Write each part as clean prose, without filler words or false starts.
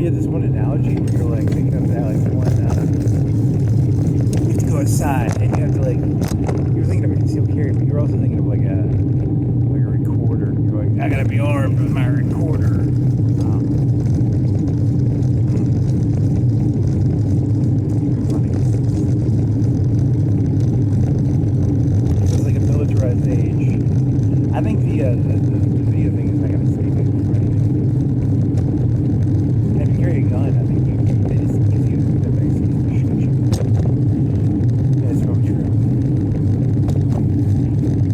you had this one analogy where you're like thinking of that like one you have to go outside and you have to like you were thinking of a concealed carry, but you were also thinking of like a recorder. You're like, I gotta be armed with my recorder. I think the video thing is not going to stay good for anything. And if you carry a gun, I think they just give you the basic to shoot you. That's probably true.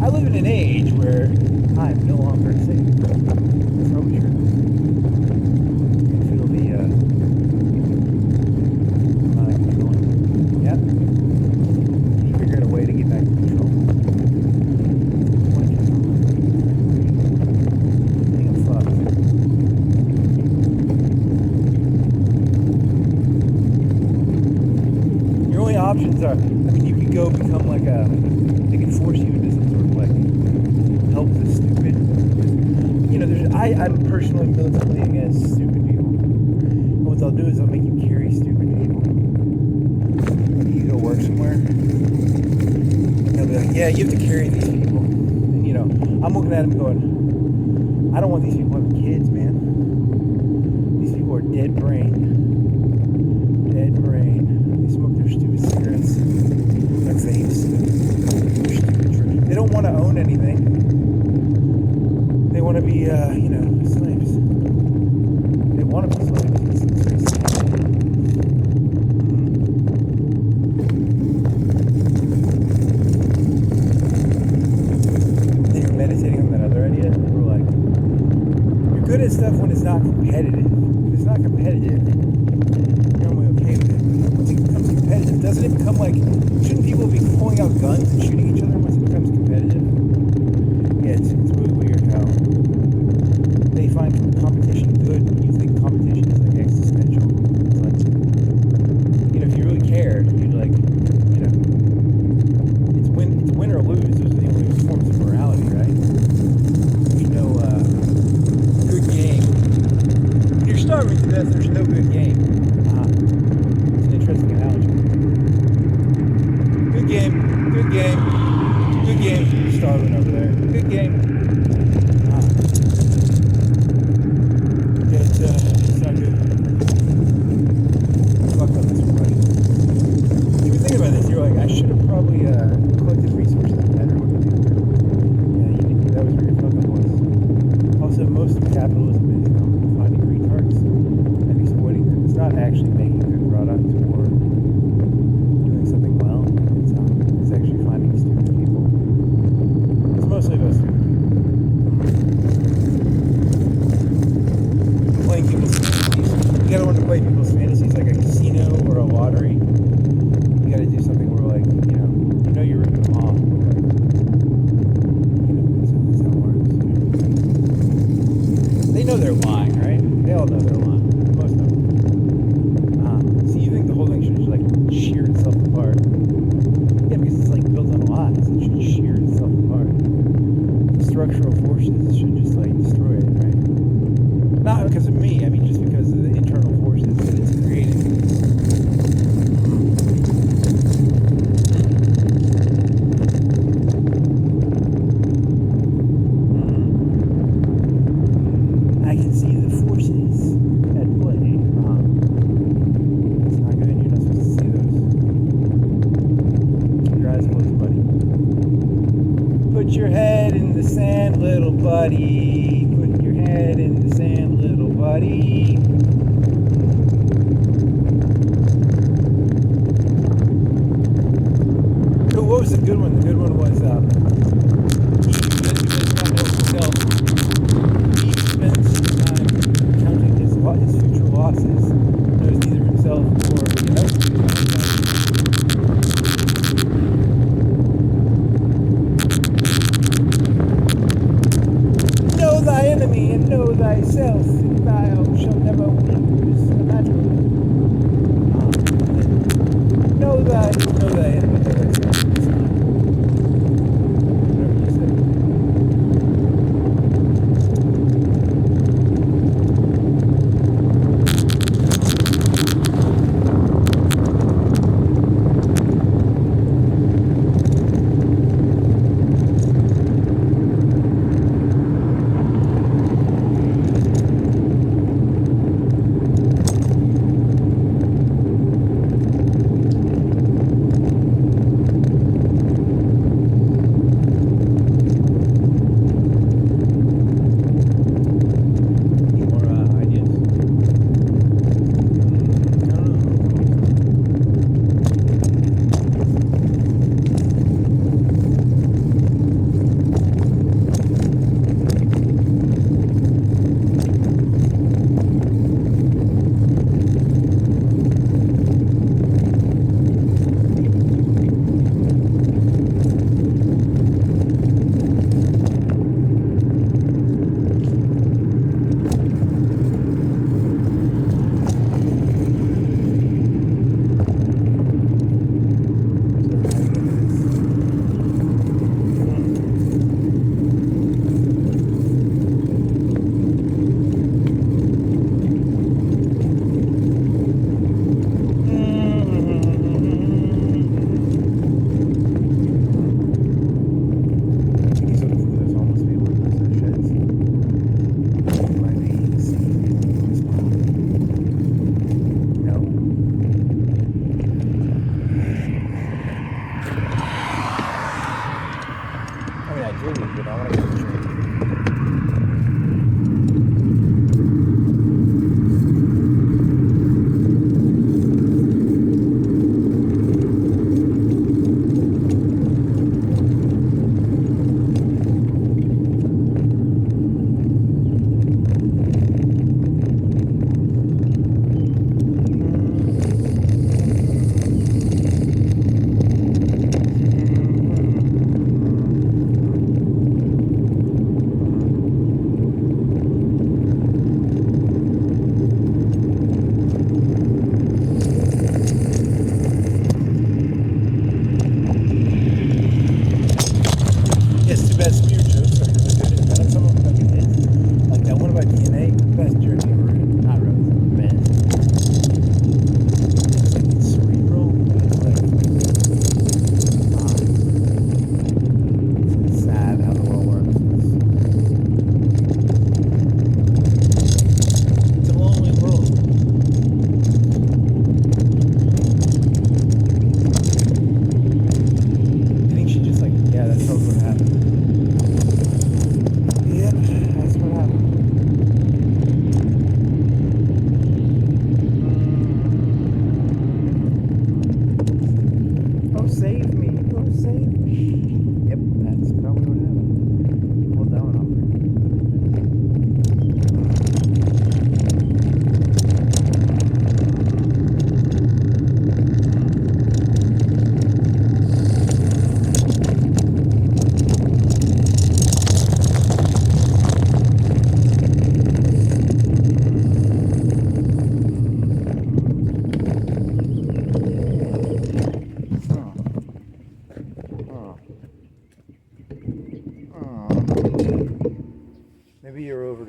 I live in an age where I'm no longer safe. That's probably true. I feel the amount of control. Yep. You figure out a way to get back to control. Options are, I mean, you could go become like they can force you into some sort of like help the stupid. You know, I'm personally militantly against stupid people. And what they'll do is they'll make you carry stupid people. Like you go work somewhere, and they'll be like, yeah, you have to carry these people. And you know, I'm looking at them going, I don't want these people having kids, man. These people are dead brain. Dead brain. They smoke their stupid cigarettes, their vapes, their stupid drugs. They don't want to own anything. They want to be, slaves. They want to be slaves. Then you're meditating on that other idea. We're like, you're good at stuff when it's not competitive. If it's not competitive, you're only okay with it. Once it becomes competitive, doesn't it become like, shouldn't people be pulling out guns and shooting each other once it becomes competitive? Yeah, it's really weird how they find competition good when you think competition is like existential. It's like, you know, if you really cared, you'd like, you know, it's win or lose. Those are the only forms of morality, right? There's no good game. When you're starving to death, there's no good game. Interesting analogy. Good game. Starving over there. Good game. It's not good. Fuck on this one, buddy. You were thinking about this. You're like, I should have probably collected resources better when we did. Yeah, you didn't. That was where your fucking was. Also, most of capitalism is finding retards and exploiting them. It's not actually making good products or doing something well. It's actually finding stupid people. It's mostly about stupid people. Playing people's fantasies. You gotta learn to play people's fantasies like a casino or a lottery. You gotta do something where like, you know you're ripping them off. That's how it works. They know they're lying, right? They all know they're lying. Most of them. So you think the whole thing should just like shear itself apart? Yeah, because it's like built on lies. It should shear itself apart. The structural forces should just like destroy it, right? Not because of me. I mean, just because of the internal forces that it's creating. I can see the forces at play. It's not good. You're not supposed to see those. Keep your eyes closed, buddy. Put your head in the sand, little buddy. Put your head in the sand, little buddy. Oh, what was the good one? The good one was, he does not know himself. He spends his time counting his future losses. Knows neither himself or the other. Know thy enemy and know thyself, and thou shalt never lose the battle. Know thy enemy, know thyself. Whatever you say.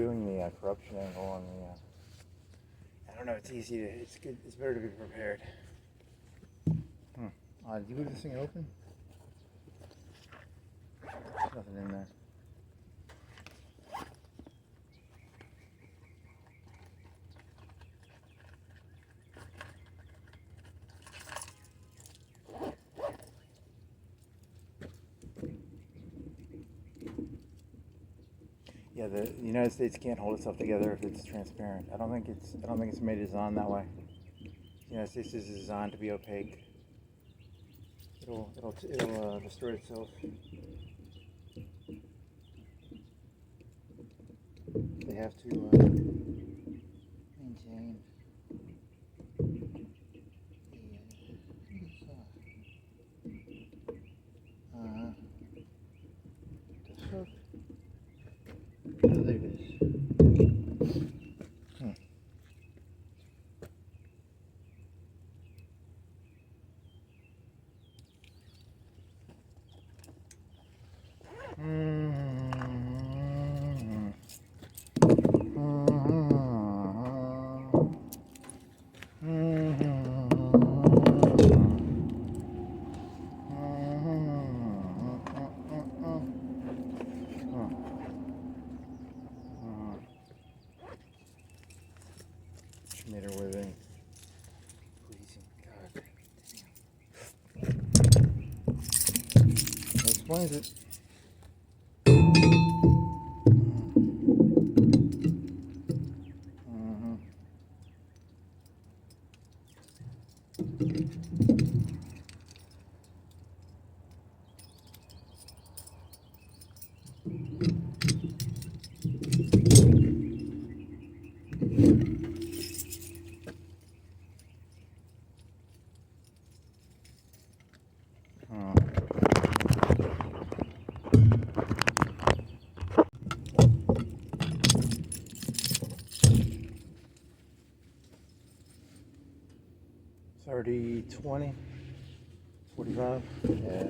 doing the corruption angle on the. I don't know. It's easy to. It's good. It's better to be prepared. Did you leave this thing open? There's nothing in there. Yeah, the United States can't hold itself together if it's transparent. I don't think it's made designed that way. The United States is designed to be opaque. It'll destroy itself. They have to maintain the fuck? Oh, there it is. Made her living. Pleasing. God damn. That explains it. It's already 20, 45. Yeah.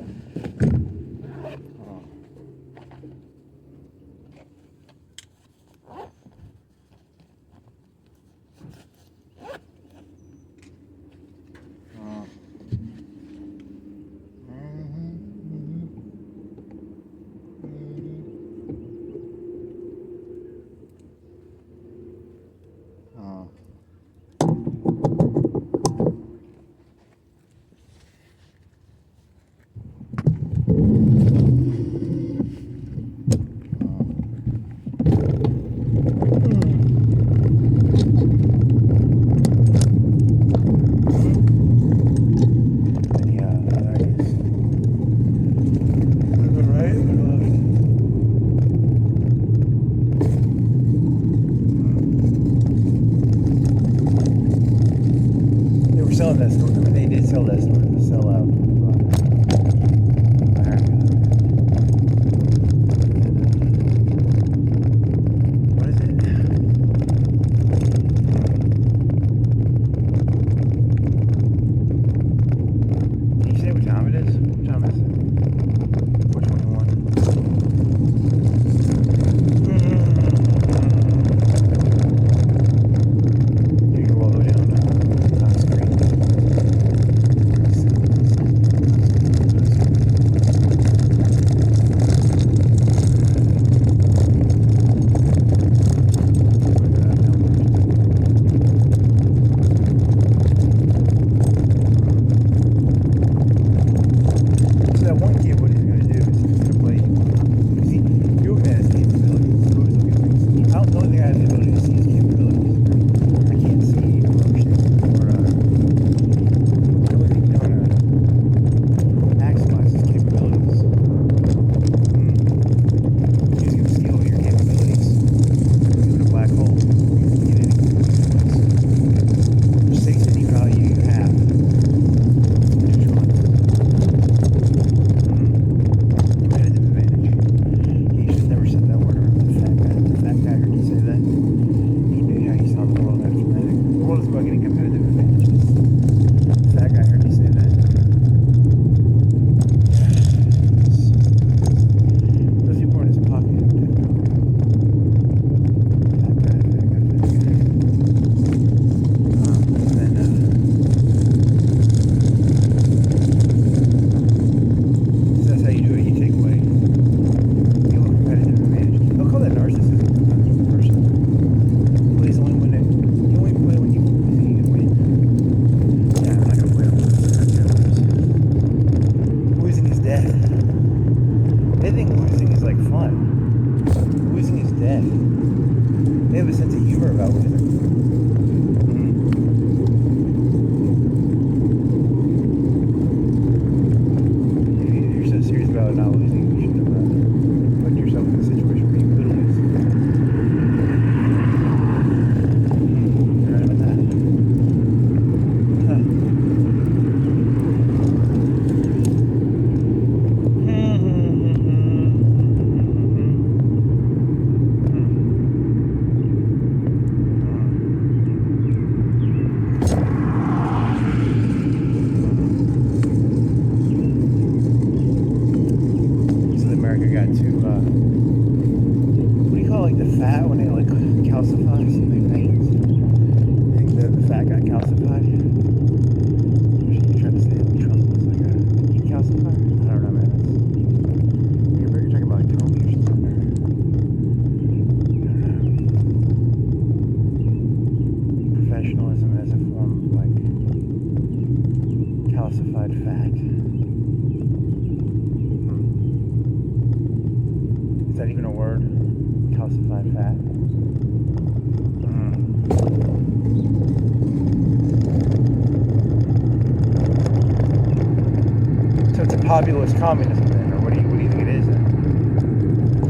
They have a sense of humor about weather. If you're so serious about not losing, you should have put yourself in a situation where you could lose. You're right about that. Huh. America got too, what do you call like the fat when they like calcify something veins? I think the fat got calcified. You're trying to say that Trump was like a decalcifier? I don't know, man. You're talking about like Tony or something. Professionalism as a form of like calcified fat. Is that even a word? Calcified fat? So it's a populist communism then, or what do you think it is then?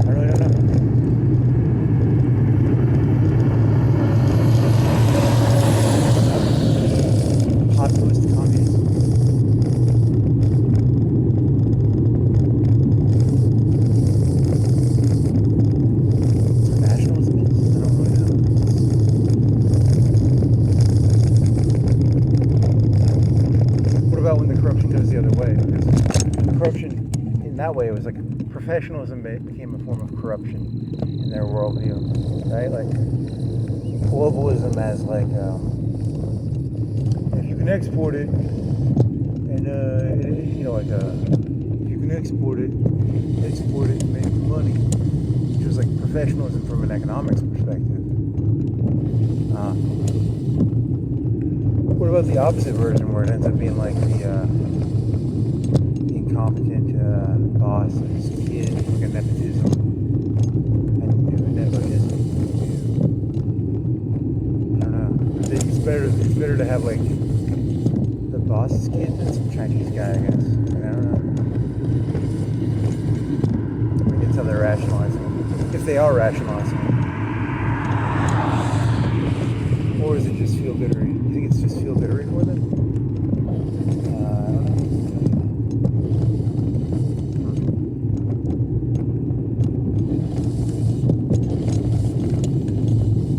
I really don't know. Populist communism. When the corruption goes the other way, because corruption in that way was like professionalism became a form of corruption in their worldview, right? Like globalism as like if you can export it, and you know, like if you can export it and make money, which was like professionalism from an economics perspective. What about the opposite version where it ends up being like the incompetent boss's kid, like a nepotism and nepotism? I don't know. It's better to have like the boss's kid than some Chinese guy, I guess. I don't know. I think it's how they're rationalizing it. If they are rationalizing it. Or is it just feel goodery? You think it's just feel goodery for them? I don't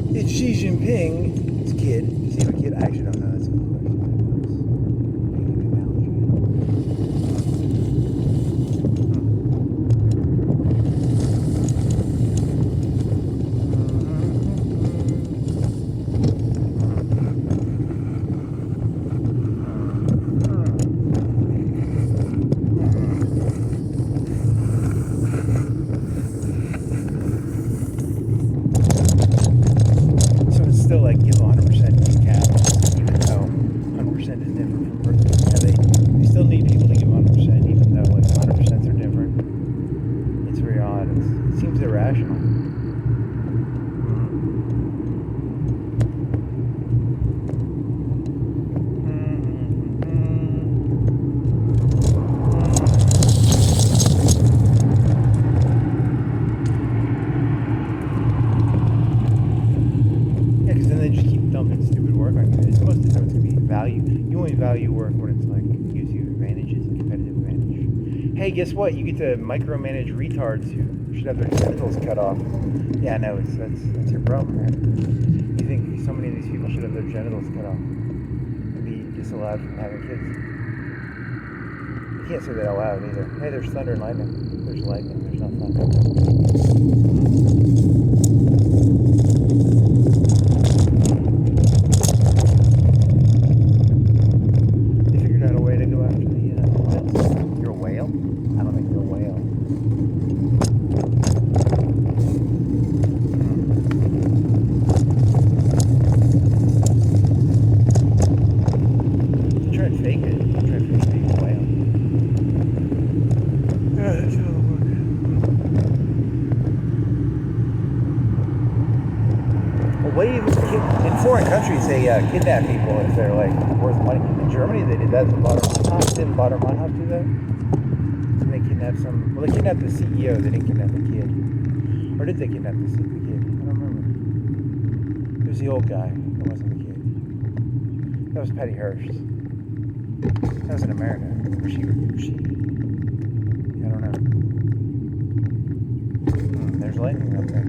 know. It's Xi Jinping's kid. Does he have a kid? I actually don't know. That's a good question. Still like give 100% decaf, even though 100% is different from person. Yeah, they still need people to give 100%, even though like 100% are different. It's very odd. It seems irrational. Stupid work on you. Most of the time it's going to be value. You only value work when it's like gives you advantages and competitive advantage. Hey, guess what? You get to micromanage retards who should have their genitals cut off. Yeah, no, that's your problem, man. You think so many of these people should have their genitals cut off and be disallowed from having kids? You can't say that out loud either. Hey, there's thunder and lightning. There's lightning. There's no thunder. What do you in foreign countries they kidnap people if they're like worth money? In Germany they did that. Didn't Bader Meinhof do that? And they kidnapped some. Well, they kidnapped the CEO. They didn't kidnap the kid. Or did they kidnap the kid? I don't remember. It was the old guy. It wasn't the kid. That was Patty Hearst. That was in America. She. I don't know. There's lightning up there.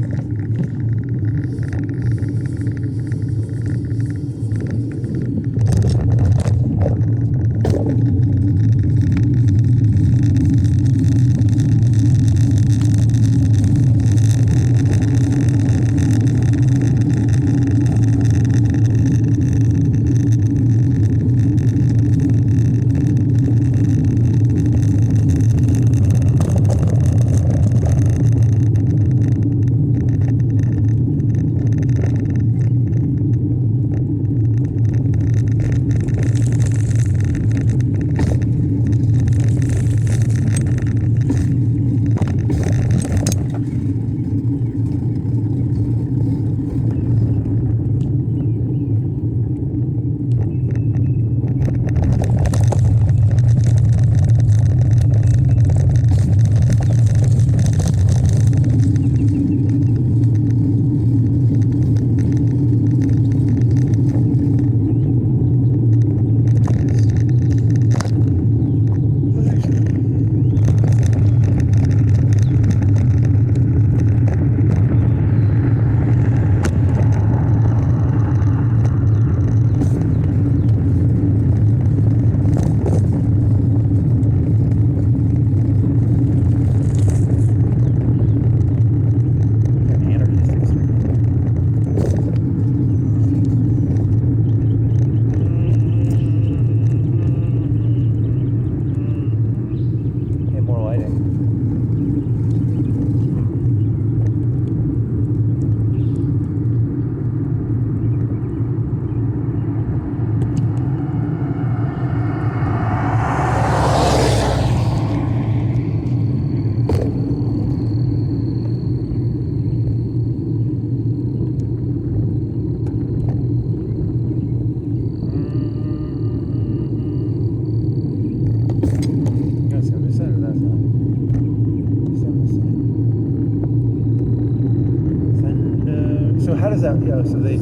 So they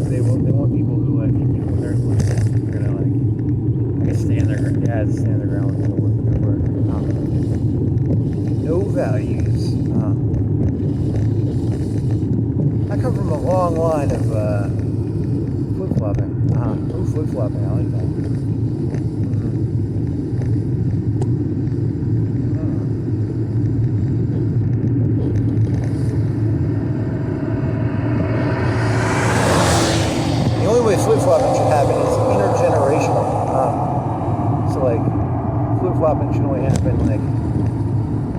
want people who like they're gonna like I guess stand their ground with their work. No values. I come from a long line of flip flopping. Flip flopping. I like that. Flip-flopping should happen is intergenerational. So like flip-flopping should only happen like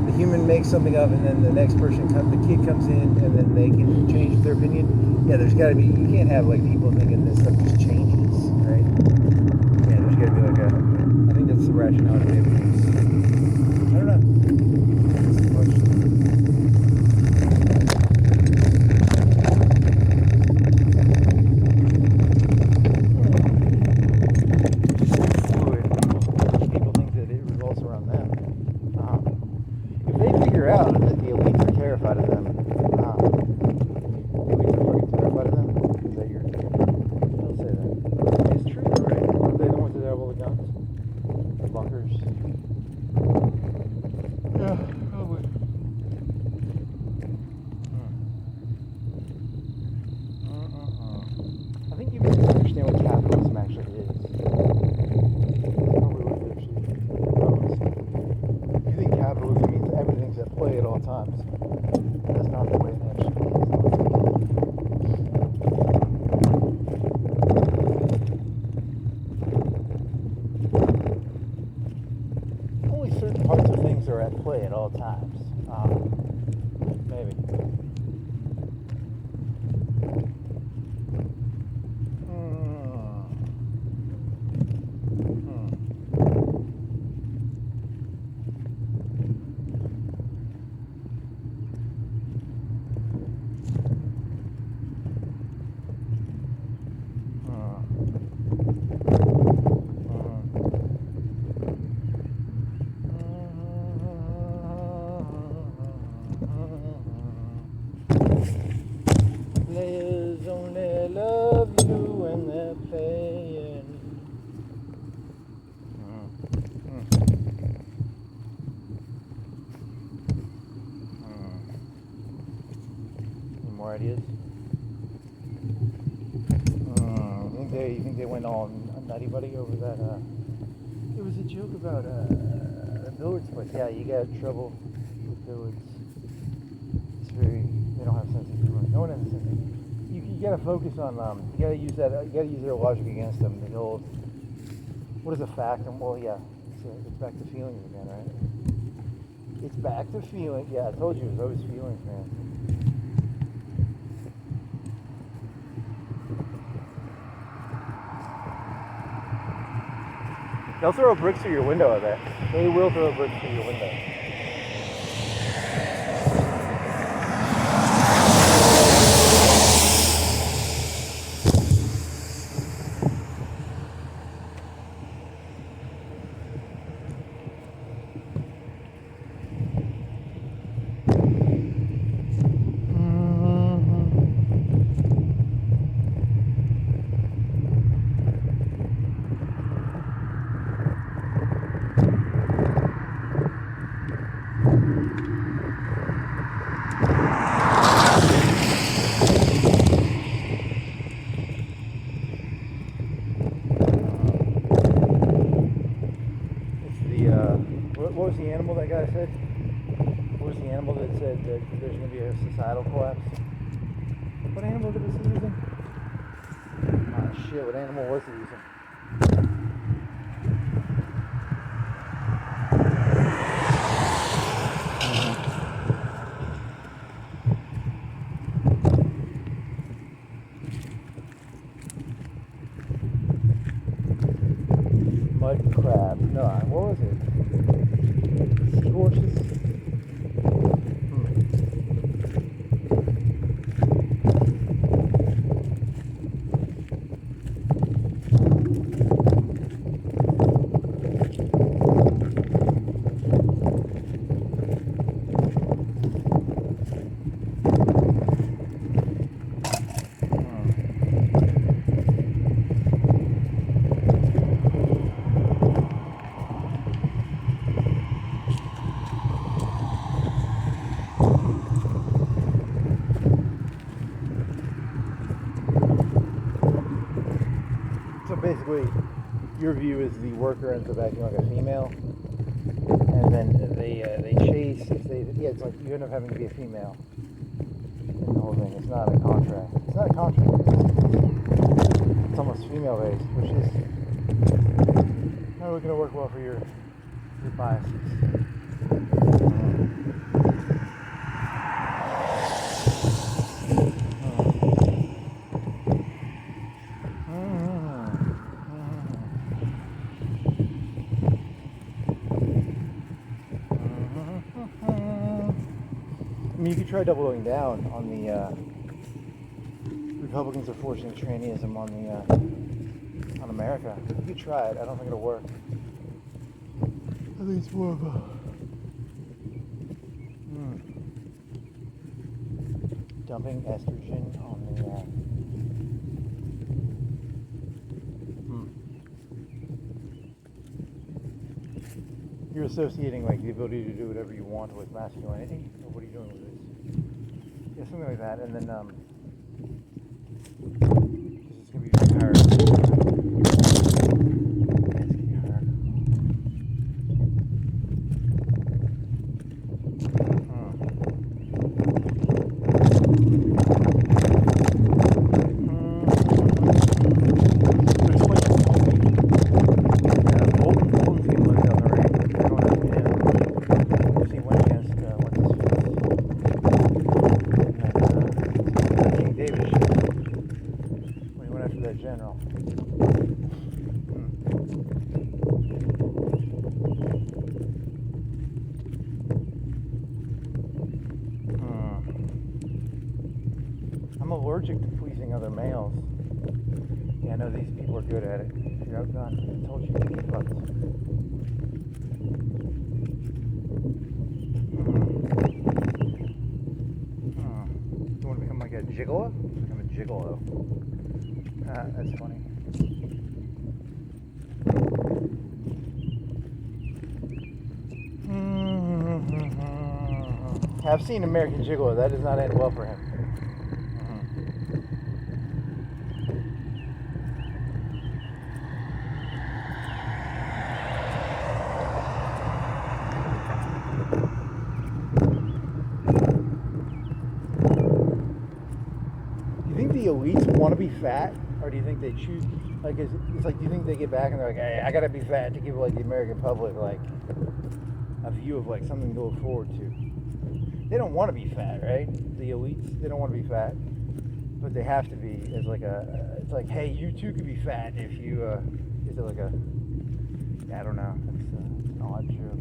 the human makes something up and then the next person the kid comes in and then they can change their opinion. Yeah, there's gotta be you can't have like people thinking this stuff just changes, right? Yeah, there's gotta be like I think that's the rationale to be able to use. I don't know. That's the question. Out that the elites are terrified of them. The elites are fucking terrified of them. Is that your? Don't say that. It's true, right? Aren't they the ones that have all the guns? The bunkers. Yeah, probably. I think you can understand what capitalism actually is. Probably what it actually is. You think capitalism means everything's at play at all times. That's not the way it actually is. Only certain parts of things are at play at all times. Maybe. hey, you think they went all nutty buddy over that? It was a joke about the billiards place. Yeah, you got trouble with billiards. It's very, they don't have sense of humor. No one has a sense of humor. You gotta focus on, you gotta use their logic against them. The old, what is a fact? And well, yeah, it's back to feelings again, right? It's back to feelings. Yeah, I told you it was always feelings, man. They'll throw bricks through your window, I bet. They will throw bricks through your window. What was the animal that guy said? What was the animal that said that there's going to be a societal collapse? What animal did he say using? Ah, shit, what animal was he using? Mud crab. No, what was it? Seahorses? So basically, your view is the worker ends up acting like a female, and then they chase. It's like you end up having to be a female in the whole thing. It's not a contract. It's not a contract. It's almost female based, which is not really going to work well for your biases. I mean, you could try doubling down on the Republicans are forcing trannyism on America. You could try it. I don't think it'll work. I think it's more of a dumping estrogen on the You're associating like the ability to do whatever you want with masculinity. Or what are you doing with this? Yeah, something like that, and then because it's gonna be very hard. Yeah, it's gonna be hard. General. I'm allergic to pleasing other males. Yeah, I know these people are good at it. You're outdone. I told you to get butts. You want to become like a gigolo? Become a gigolo. That's funny. I've seen American Gigolo. That does not end well for him. elites want to be fat, or do you think they choose? Like, it's like, do you think they get back and they're like, hey, I gotta be fat to give like the American public like a view of like something to look forward to? They don't want to be fat, right? The elites, they don't want to be fat, but they have to be as like it's like, hey, you too could be fat if you. Is it like a? I don't know. It's an odd joke.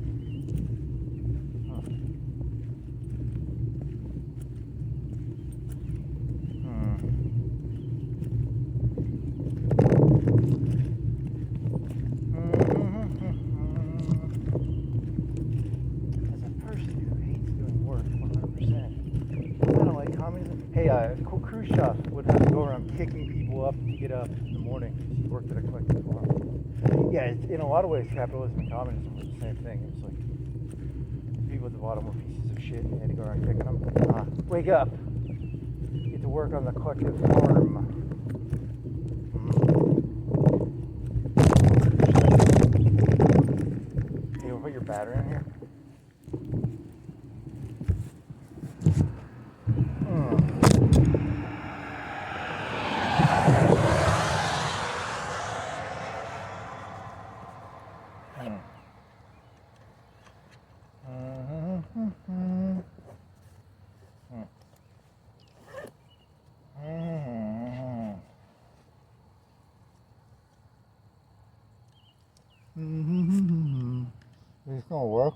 Hey, Khrushchev would have to go around kicking people up to get up in the morning because he worked at a collective farm. Yeah, in a lot of ways, capitalism and communism was the same thing. It was like people at the bottom were pieces of shit and they had to go around kicking them. Wake up! Get to work on the collective farm. Hey, you want to put your battery in here? It's gonna work.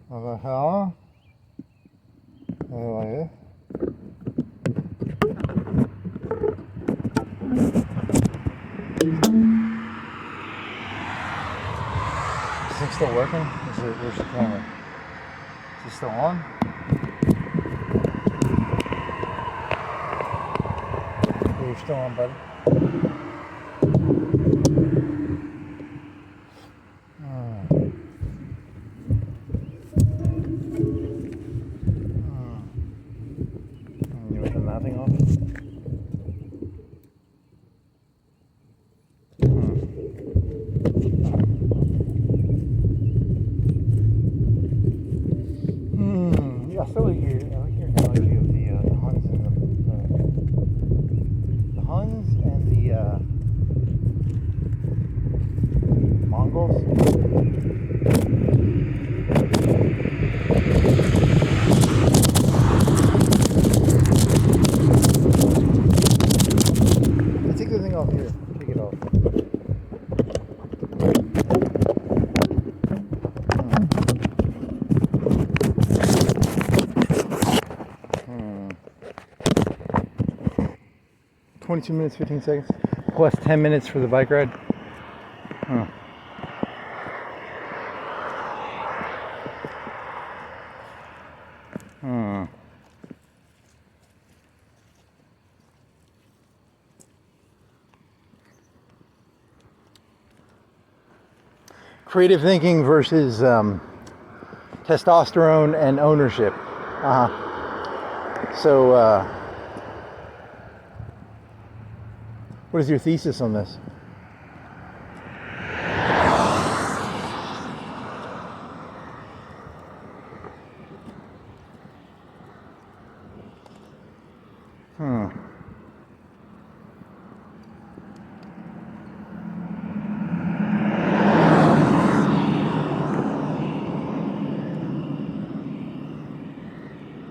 What the hell? Like this? Is this still working? Where's the camera? Is it still on? Yeah, you're still on, buddy. You want the nothing off? Yeah, I still like your analogy of the Huns and the Huns and the Mongols. Take the thing off here. Take it off. 22 minutes, 15 seconds, plus 10 minutes for the bike ride. Creative thinking versus testosterone and ownership. So, what is your thesis on this?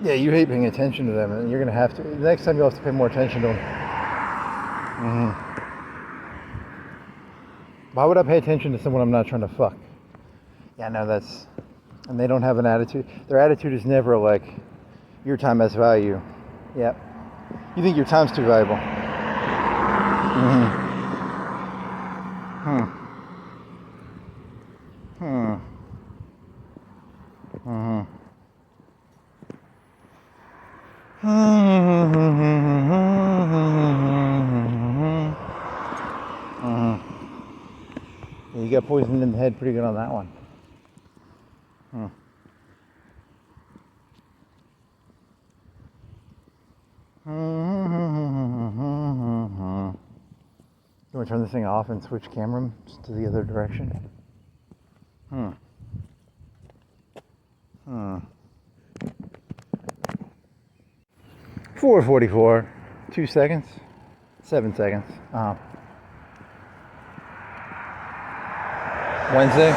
Yeah, you hate paying attention to them, and you're going to have to. The next time you'll have to pay more attention to them. Why would I pay attention to someone I'm not trying to fuck? Yeah, no, that's... And they don't have an attitude. Their attitude is never like, your time has value. Yep. You think your time's too valuable. You got poisoned in the head pretty good on that one. You want to turn this thing off and switch camera to the other direction? 4:44, 2 seconds, 7 seconds. Wednesday?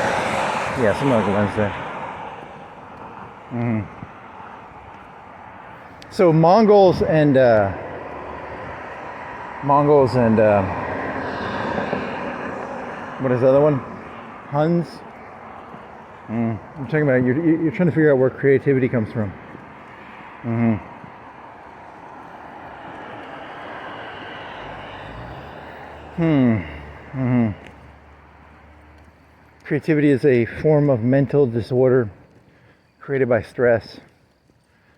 Yeah, something like a Wednesday. So Mongols and what is the other one? Huns. I'm talking about you're trying to figure out where creativity comes from. Creativity is a form of mental disorder created by stress.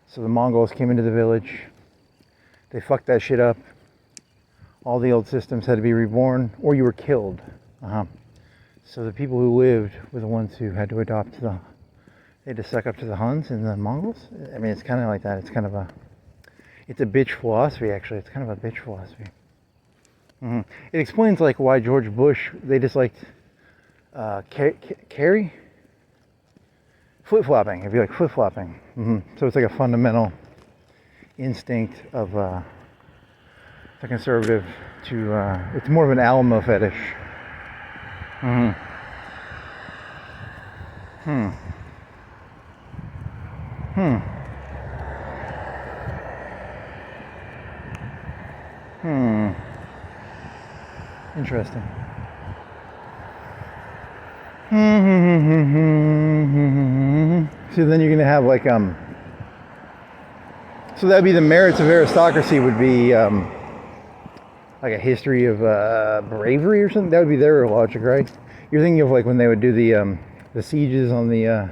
So the Mongols came into the village. They fucked that shit up. All the old systems had to be reborn, or you were killed. So the people who lived were the ones who had to adopt they had to suck up to the Huns and the Mongols. I mean, it's kind of like that. It's kind of it's a bitch philosophy, actually. It's kind of a bitch philosophy. It explains like why George Bush, they just liked flip-flopping. It'd be like flip-flopping. So it's like a fundamental instinct of the conservative to, it's more of an Alamo fetish. Interesting. So then you're gonna have like so that'd be the merits of aristocracy would be like a history of bravery or something. That would be their logic, right? You're thinking of like when they would do the sieges on the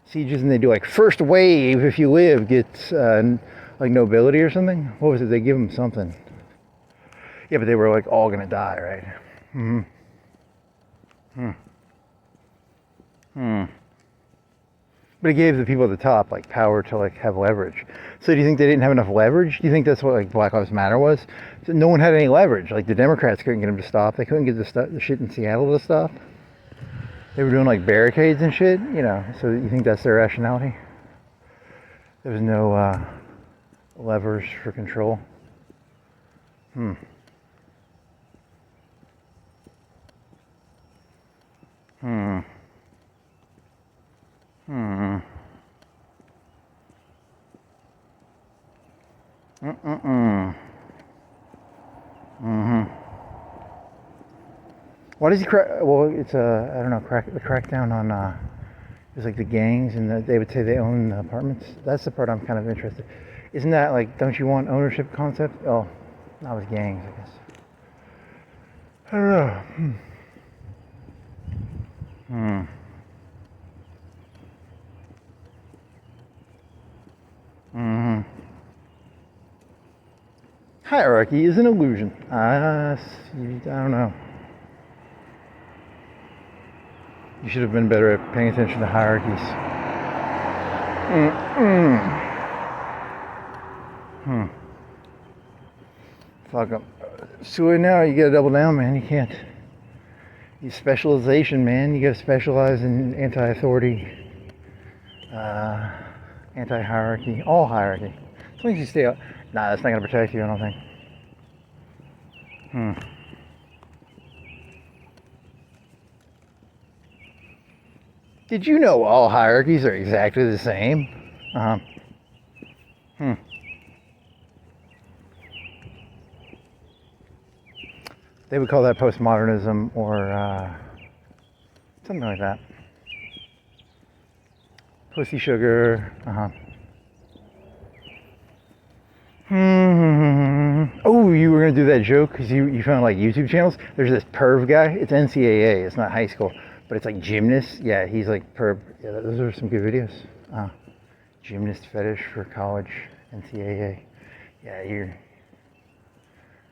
sieges, and they do like first wave if you live gets like nobility or something. What was it? They give them something. Yeah, but they were like all gonna die, right? But it gave the people at the top like power to like have leverage. So do you think they didn't have enough leverage? Do you think that's what like Black Lives Matter was? So no one had any leverage. Like the Democrats couldn't get them to stop. They couldn't get the shit in Seattle to stop. They were doing like barricades and shit, you know. So you think that's their rationality? There was no levers for control. Why does he crack? Well, it's I don't know. The crackdown on it's like the gangs, and they would say they own the apartments. That's the part I'm kind of interested. Isn't that like? Don't you want ownership concept? Oh, not with gangs, I guess. I don't know. Hierarchy is an illusion. I don't know. You should have been better at paying attention to hierarchies. Fuck them. So now you gotta double down, man. You can't. You specialization, man. You gotta specialize in anti-authority, anti-hierarchy, all hierarchy. As long as you stay out. Nah, that's not gonna protect you, I don't think. Did you know all hierarchies are exactly the same? They would call that postmodernism or something like that. Pussy sugar. Oh, you were gonna do that joke because you found like YouTube channels. There's this perv guy. It's NCAA. It's not high school, but it's like gymnast. Yeah, he's like perv. Yeah, those are some good videos. Gymnast fetish for college. NCAA. Yeah, they're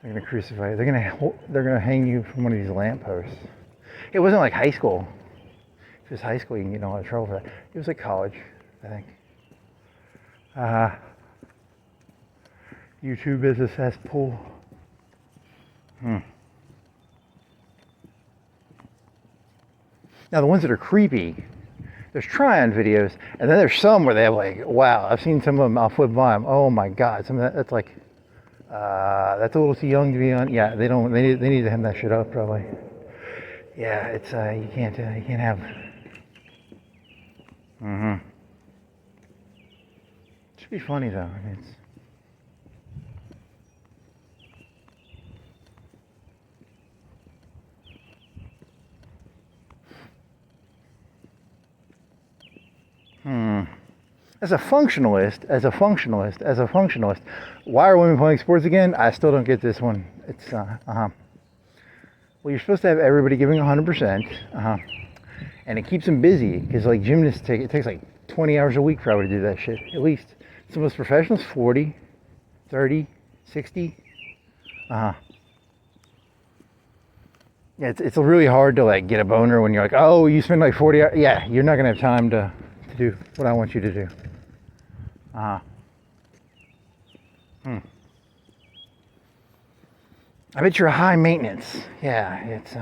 gonna crucify you. They're gonna hang you from one of these lampposts. It wasn't like high school. If it was high school, you can get in a lot of trouble for that. It was like college, I think. YouTube is a cesspool. Now the ones that are creepy, there's try-on videos, and then there's some where they have like, wow, I've seen some of them, I'll flip by them. Oh my God, some of that's like, that's a little too young to be on. Yeah, they need to hem that shit up probably. Yeah, it's, you can't have. Should be funny though. I mean, As a functionalist, why are women playing sports again? I still don't get this one. It's, well, you're supposed to have everybody giving 100%, and it keeps them busy, because like gymnasts it takes like 20 hours a week probably to do that shit, at least. Some of those professionals, 40, 30, 60, yeah, it's really hard to like get a boner when you're like, oh, you spend like 40 hours. Yeah, you're not gonna have time to do what I want you to do. I bet you're high maintenance. Yeah, it's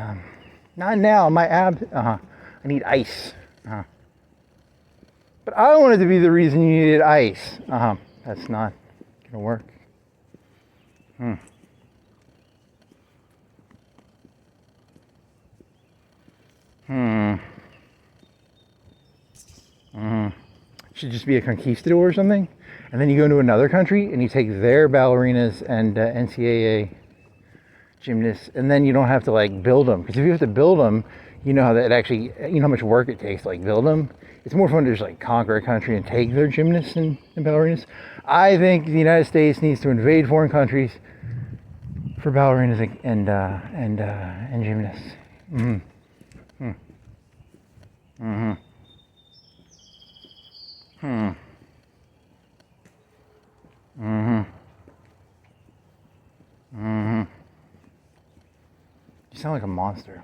not now. My abs. I need ice. But I don't want it to be the reason you needed ice. That's not gonna work. Should just be a conquistador or something, and then you go into another country and you take their ballerinas and NCAA gymnasts, and then you don't have to like build them, because if you have to build them, you know how that actually, you know how much work it takes to like build them. It's more fun to just like conquer a country and take their gymnasts and ballerinas. I think the United States needs to invade foreign countries for ballerinas and gymnasts. You sound like a monster.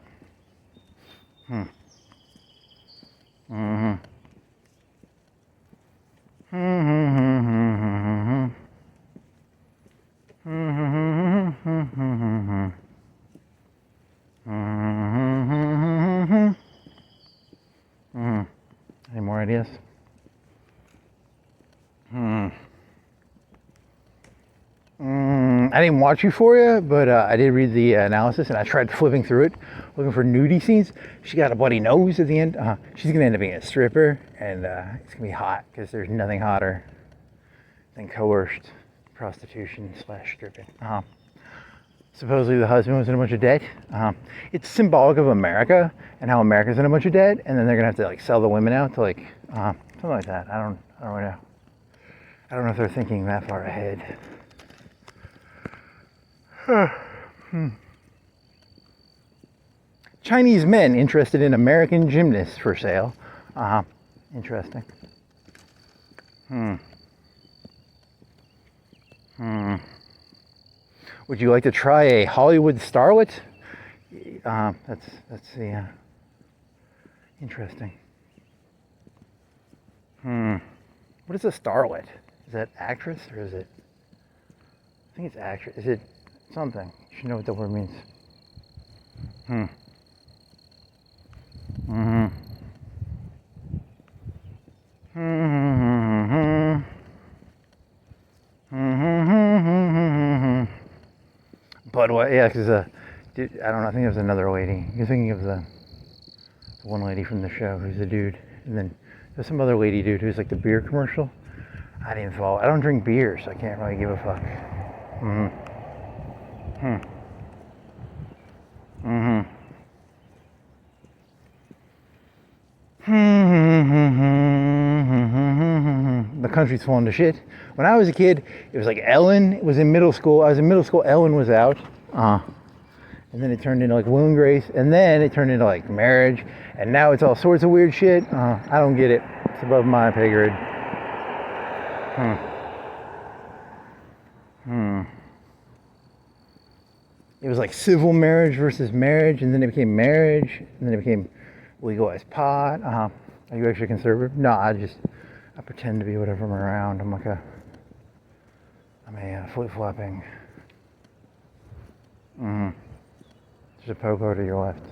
Any more ideas? I didn't watch Euphoria, but I did read the analysis, and I tried flipping through it, looking for nudie scenes. She got a bloody nose at the end. She's gonna end up being a stripper, and it's gonna be hot, because there's nothing hotter than coerced prostitution / stripping. Supposedly the husband was in a bunch of debt. It's symbolic of America and how America's in a bunch of debt, and then they're gonna have to like sell the women out to like something like that. I don't know. I don't know if they're thinking that far ahead. Chinese men interested in American gymnasts for sale. Interesting. Would you like to try a Hollywood starlet? That's the interesting. What is a starlet? Is that actress or is it? I think it's actress. Is it something? You should know what that word means. But what? Yeah, because dude, I don't know. I think there's another lady. You're thinking of the one lady from the show who's a dude, and then there's some other lady dude who's like the beer commercial. I didn't follow. I don't drink beer, so I can't really give a fuck. The country's falling to shit. When I was a kid, it was like Ellen was in middle school. I was in middle school. Ellen was out. And then it turned into like Will and Grace, and then it turned into like Marriage, and now it's all sorts of weird shit. I don't get it. It's above my pay grade. It was like civil marriage versus marriage, and then it became marriage, and then it became legalized pot. Are you actually conservative? No, I pretend to be whatever I'm around. I'm a flip-flopping. There's a popo to your left.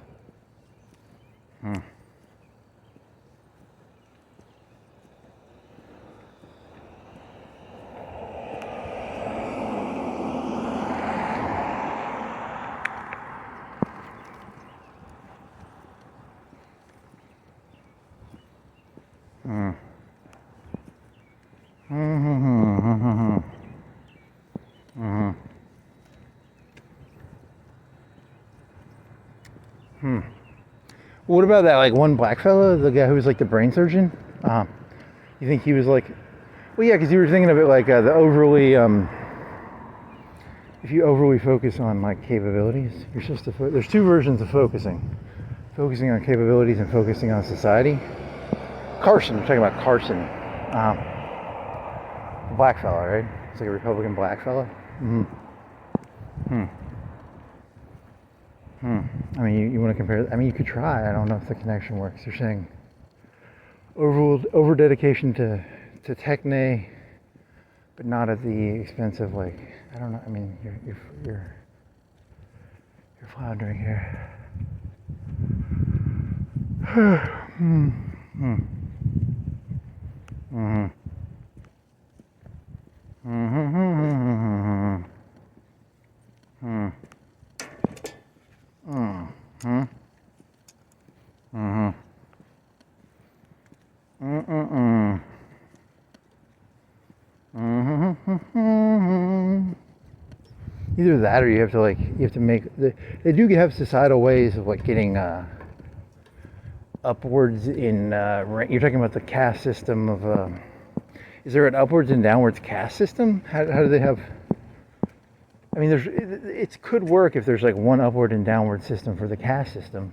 What about that like one black fella, the guy who was like the brain surgeon? You think he was like? Well, yeah, because you were thinking of it like the overly. If you overly focus on like capabilities, you're supposed to. There's two versions of focusing: focusing on capabilities and focusing on society. Carson, we're talking about Carson, the black fella, right? It's like a Republican black fella. I mean, you want to compare? I mean, you could try. I don't know if the connection works. You're saying over dedication to techne, but not at the expense of like I don't know. I mean, you're floundering here. Either that, or you have to make. They do have societal ways of like getting upwards in. You're talking about the caste system of. Is there an upwards and downwards caste system? How do they have? I mean, it could work if there's like one upward and downward system for the caste system,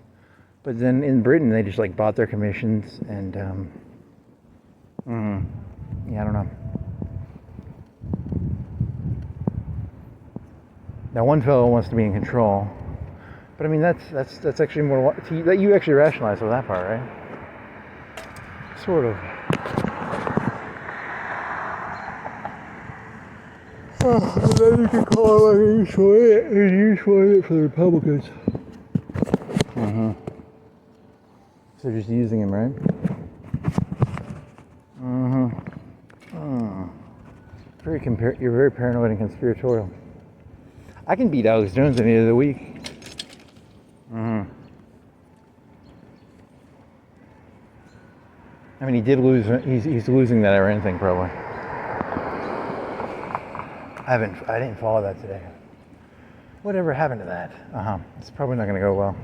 but then in Britain they just like bought their commissions and. Yeah, I don't know. Now one fellow wants to be in control, but I mean that's actually more that you actually rationalize with that part, right? Sort of. And then you can call it like useful it for the Republicans. So just using him, right? You're very paranoid and conspiratorial. I can beat Alex Jones any day of the week. I mean, he did lose. He's losing that Iran thing probably. I didn't follow that today. Whatever happened to that? It's probably not going to go well.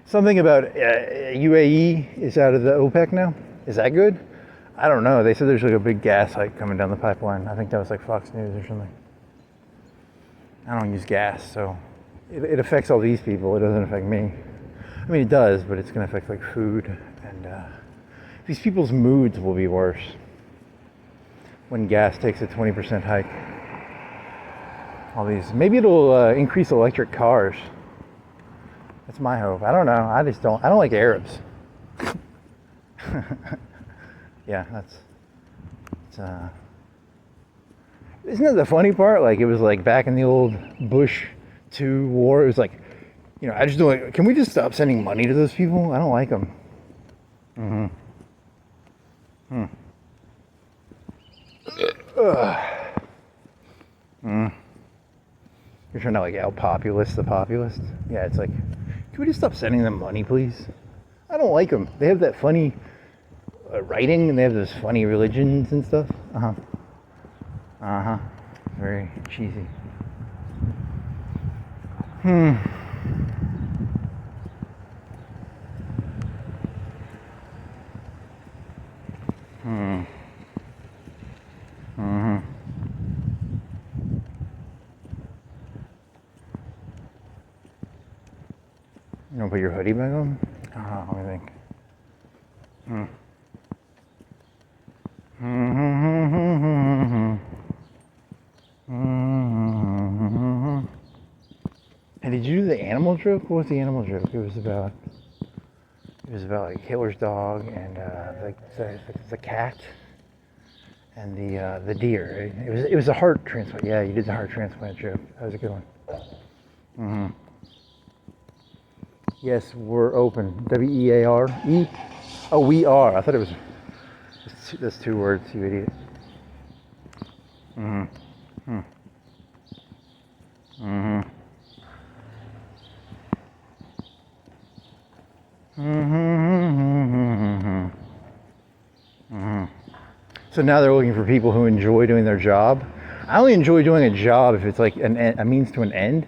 Something about UAE is out of the OPEC now. Is that good? I don't know. They said there's like a big gas hike coming down the pipeline. I think that was like Fox News or something. I don't use gas, so it affects all these people. It doesn't affect me. I mean, it does, but it's going to affect like food and these people's moods will be worse when gas takes a 20% hike. All these, maybe it'll increase electric cars. That's my hope. I don't know. I don't like Arabs. Yeah, isn't that the funny part? Like, it was like back in the old Bush 2 war, it was like, I just don't can we just stop sending money to those people? I don't like them. You're trying to like out-populist the populist? Yeah, it's like, can we just stop sending them money, please? I don't like them. They have that funny writing, and they have those funny religions and stuff. Very cheesy. You don't put your hoodie back on? Let me think. And did you do the animal joke? What was the animal joke? It was about like Hitler's dog and the cat and the deer. Right? It was a heart transplant. Yeah, you did the heart transplant joke. That was a good one. Yes, we're open. W-E-A-R-E? Oh, we are. I thought it was. That's two words, you idiot. So now they're looking for people who enjoy doing their job. I only enjoy doing a job if it's like a means to an end.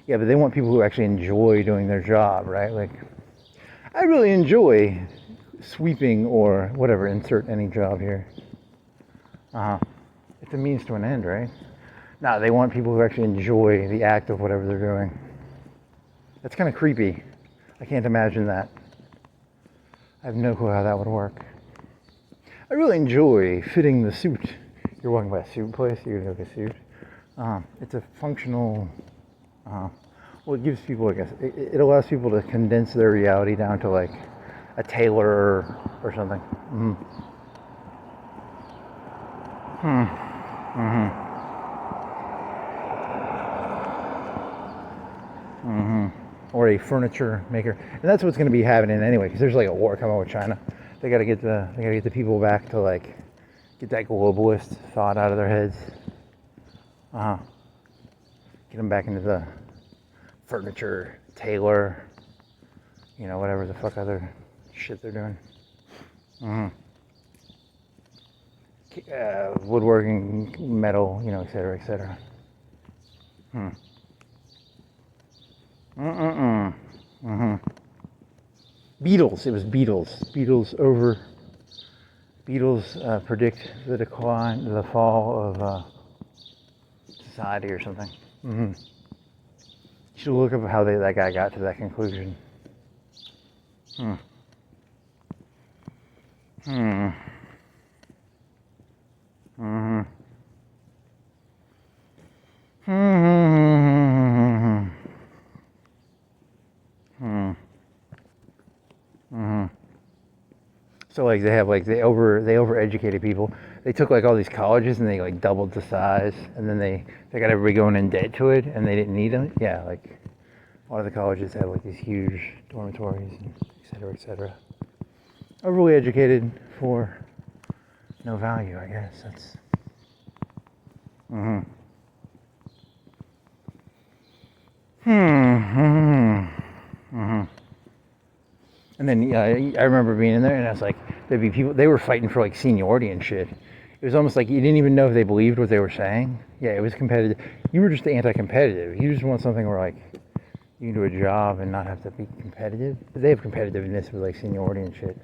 Yeah, but they want people who actually enjoy doing their job, right? Like, I really enjoy sweeping or whatever, insert any job here. It's a means to an end, right? No, they want people who actually enjoy the act of whatever they're doing. That's kind of creepy. I can't imagine that. I have no clue how that would work. I really enjoy fitting the suit. You're walking by a suit place, you're gonna get a suit. It's a functional, well, it gives people, I guess, it allows people to condense their reality down to like a tailor or something. Or a furniture maker, and that's what's going to be happening anyway. Because there's like a war coming with China. They got to get the people back to like get that globalist thought out of their heads. Get them back into the furniture, tailor, whatever the fuck other shit they're doing. Woodworking, metal, et cetera, et cetera. Beatles. It was Beatles. Beatles predict the fall of society or something. You should look up how that guy got to that conclusion. So like they overeducated people. They took like all these colleges and they like doubled the size, and then they got everybody going in debt to it, and they didn't need them. Yeah, like a lot of the colleges have like these huge dormitories and et cetera, et cetera. Overly educated for no value, I guess. That's. And then I remember being in there, and I was like, there'd be people. They were fighting for like seniority and shit. It was almost like you didn't even know if they believed what they were saying. Yeah, it was competitive. You were just anti-competitive. You just want something where like you can do a job and not have to be competitive. But they have competitiveness with like seniority and shit.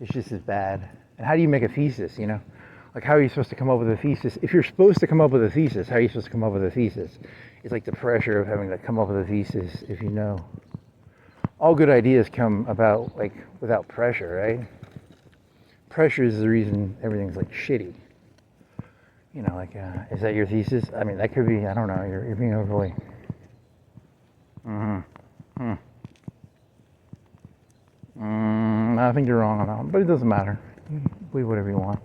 It's just as bad. And how do you make a thesis? Like how are you supposed to come up with a thesis? If you're supposed to come up with a thesis, how are you supposed to come up with a thesis? It's like the pressure of having to come up with a thesis if you know. All good ideas come about like without pressure, right? Pressure is the reason everything's like shitty. Is that your thesis? I mean, that could be, I don't know, you're being overly. I think you're wrong on that one, but it doesn't matter. You believe whatever you want.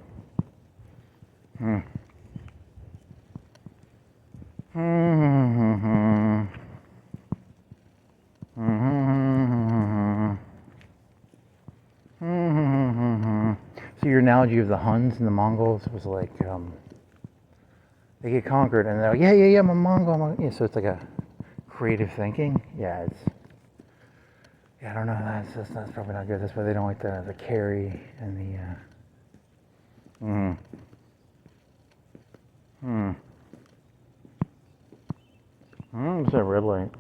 So your analogy of the Huns and the Mongols was like, they get conquered and they're like, yeah, I'm a Mongol. Yeah, so it's like a creative thinking. Yeah, I don't know. That's probably not good. That's why they don't like the carry and the. What's that red light?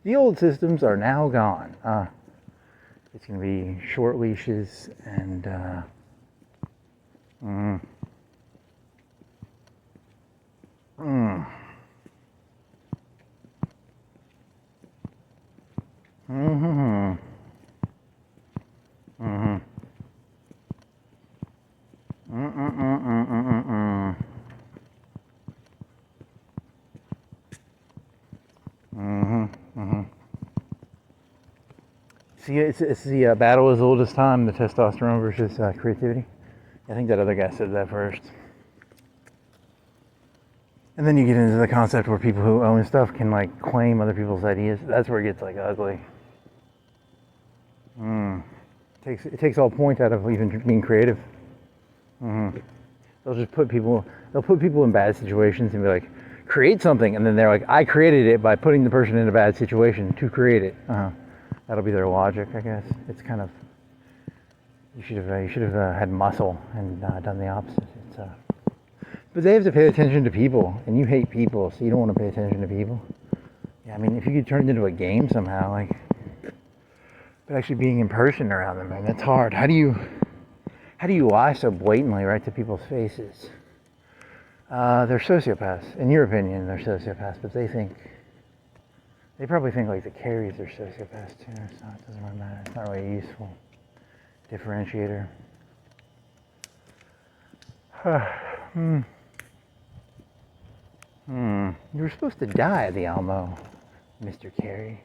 The old systems are now gone. It's going to be short leashes and See, it's the battle as old as time, the testosterone versus creativity. I think that other guy said that first. And then you get into the concept where people who own stuff can like claim other people's ideas. That's where it gets like ugly. It takes all point out of even being creative. They'll put people in bad situations and be like, create something, and then they're like, I created it by putting the person in a bad situation to create it. That'll be their logic, I guess. It's You should have had muscle and done the opposite. It's, but they have to pay attention to people, and you hate people, so you don't want to pay attention to people. Yeah, I mean, if you could turn it into a game somehow, like, but actually being in person around them, man, that's hard. How do you lie so blatantly right to people's faces? They're sociopaths. In your opinion, they're sociopaths, but they probably think like the Carries are sociopaths too, so it doesn't really matter. It's not really a useful differentiator. You were supposed to die at the Alamo, Mr. Carey.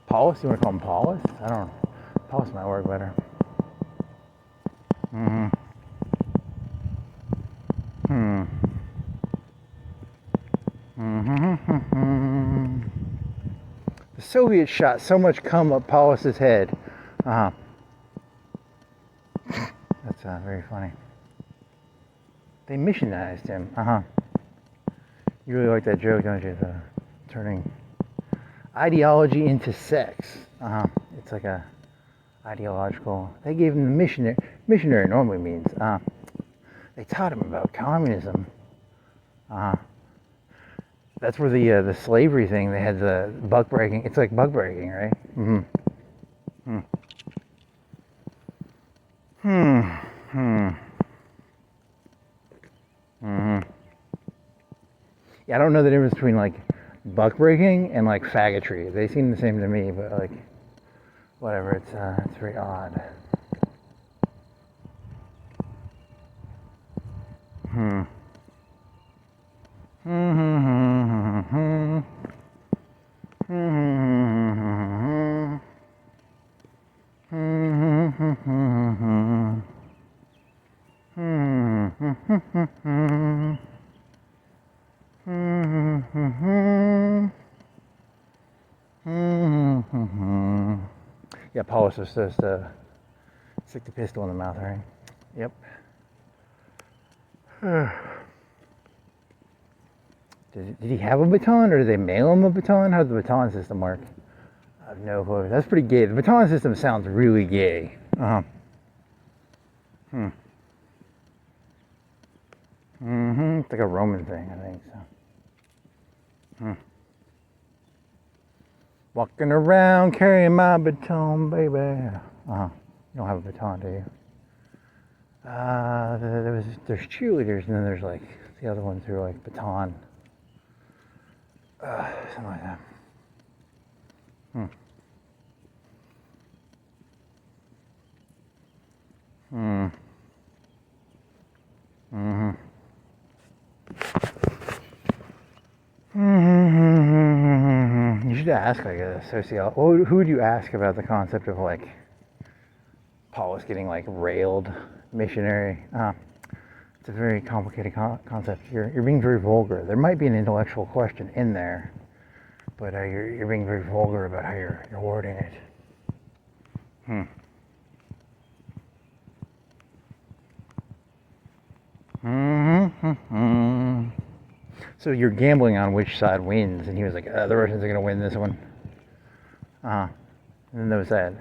Paulus? You want to call him Paulus? I don't know. Paulus might work better. The Soviets shot so much cum up Paulus's head. That's very funny. They missionized him. You really like that joke, don't you? The turning ideology into sex. It's like a ideological. They gave him the missionary. Missionary normally means they taught him about communism. That's where the slavery thing. They had the buck breaking. It's like buck breaking, right? Yeah, I don't know the difference between like buck breaking and like faggotry. They seem the same to me, but like whatever. It's very odd. Yeah, Paulus was supposed to stick the pistol in the mouth, right? Yep. Did he have a baton, or did they mail him a baton? How did the baton system work? I have no clue. That's pretty gay. The baton system sounds really gay. It's like a Roman thing, I think so. Walking around carrying my baton, baby. You don't have a baton, do you? There's cheerleaders, and then there's like the other ones who are like baton. Something like that. You should ask like a sociologist. Who would you ask about the concept of like Paulus getting like railed missionary? It's a very complicated concept. You're being very vulgar. There might be an intellectual question in there, but you're being very vulgar about how you're wording it. So you're gambling on which side wins, and he was like, the Russians are going to win this one. And then there was that.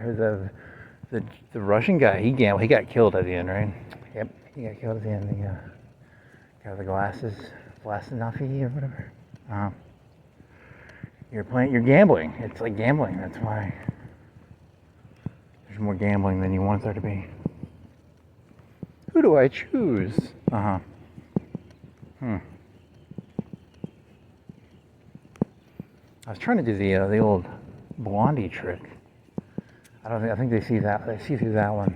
The Russian guy, he gambled. He got killed at the end, right? Yep, he got killed at the end. The guy with the glasses, Vlasinafi or whatever. You're gambling. It's like gambling. That's why there's more gambling than you want there to be. Who do I choose? I was trying to do the old Blondie trick. I think they see that. They see through that one.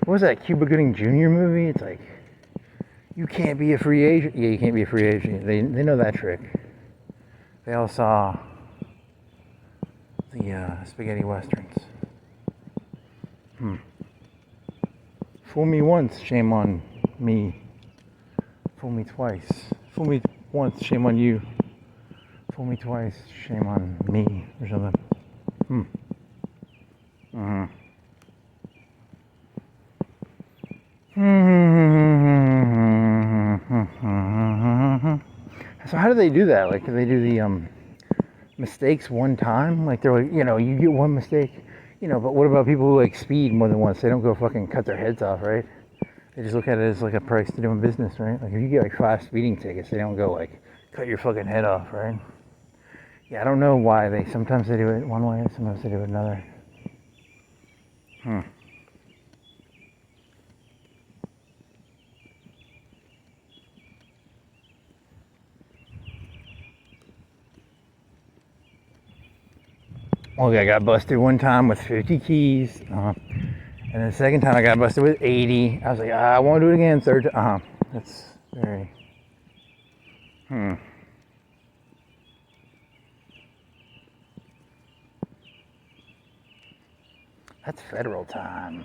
What was that Cuba Gooding Jr. movie? It's like, you can't be a free agent. Yeah, you can't be a free agent. They know that trick. They all saw the spaghetti westerns. Fool me once, shame on me. Fool me twice. Fool me once, shame on you. Fool me twice, shame on me, or something. So how do they do that? Like, do they do mistakes one time. Like they're like, you get one mistake, but what about people who like speed more than once? They don't go fucking cut their heads off, right? They just look at it as like a price to doing business, right? Like if you get like 5 speeding tickets, they don't go like cut your fucking head off, right? Yeah, I don't know why sometimes they do it one way, sometimes they do it another. Okay, I got busted one time with 50 keys. And the second time I got busted with 80. I was like, I won't do it again. Third time. That's very. That's federal time.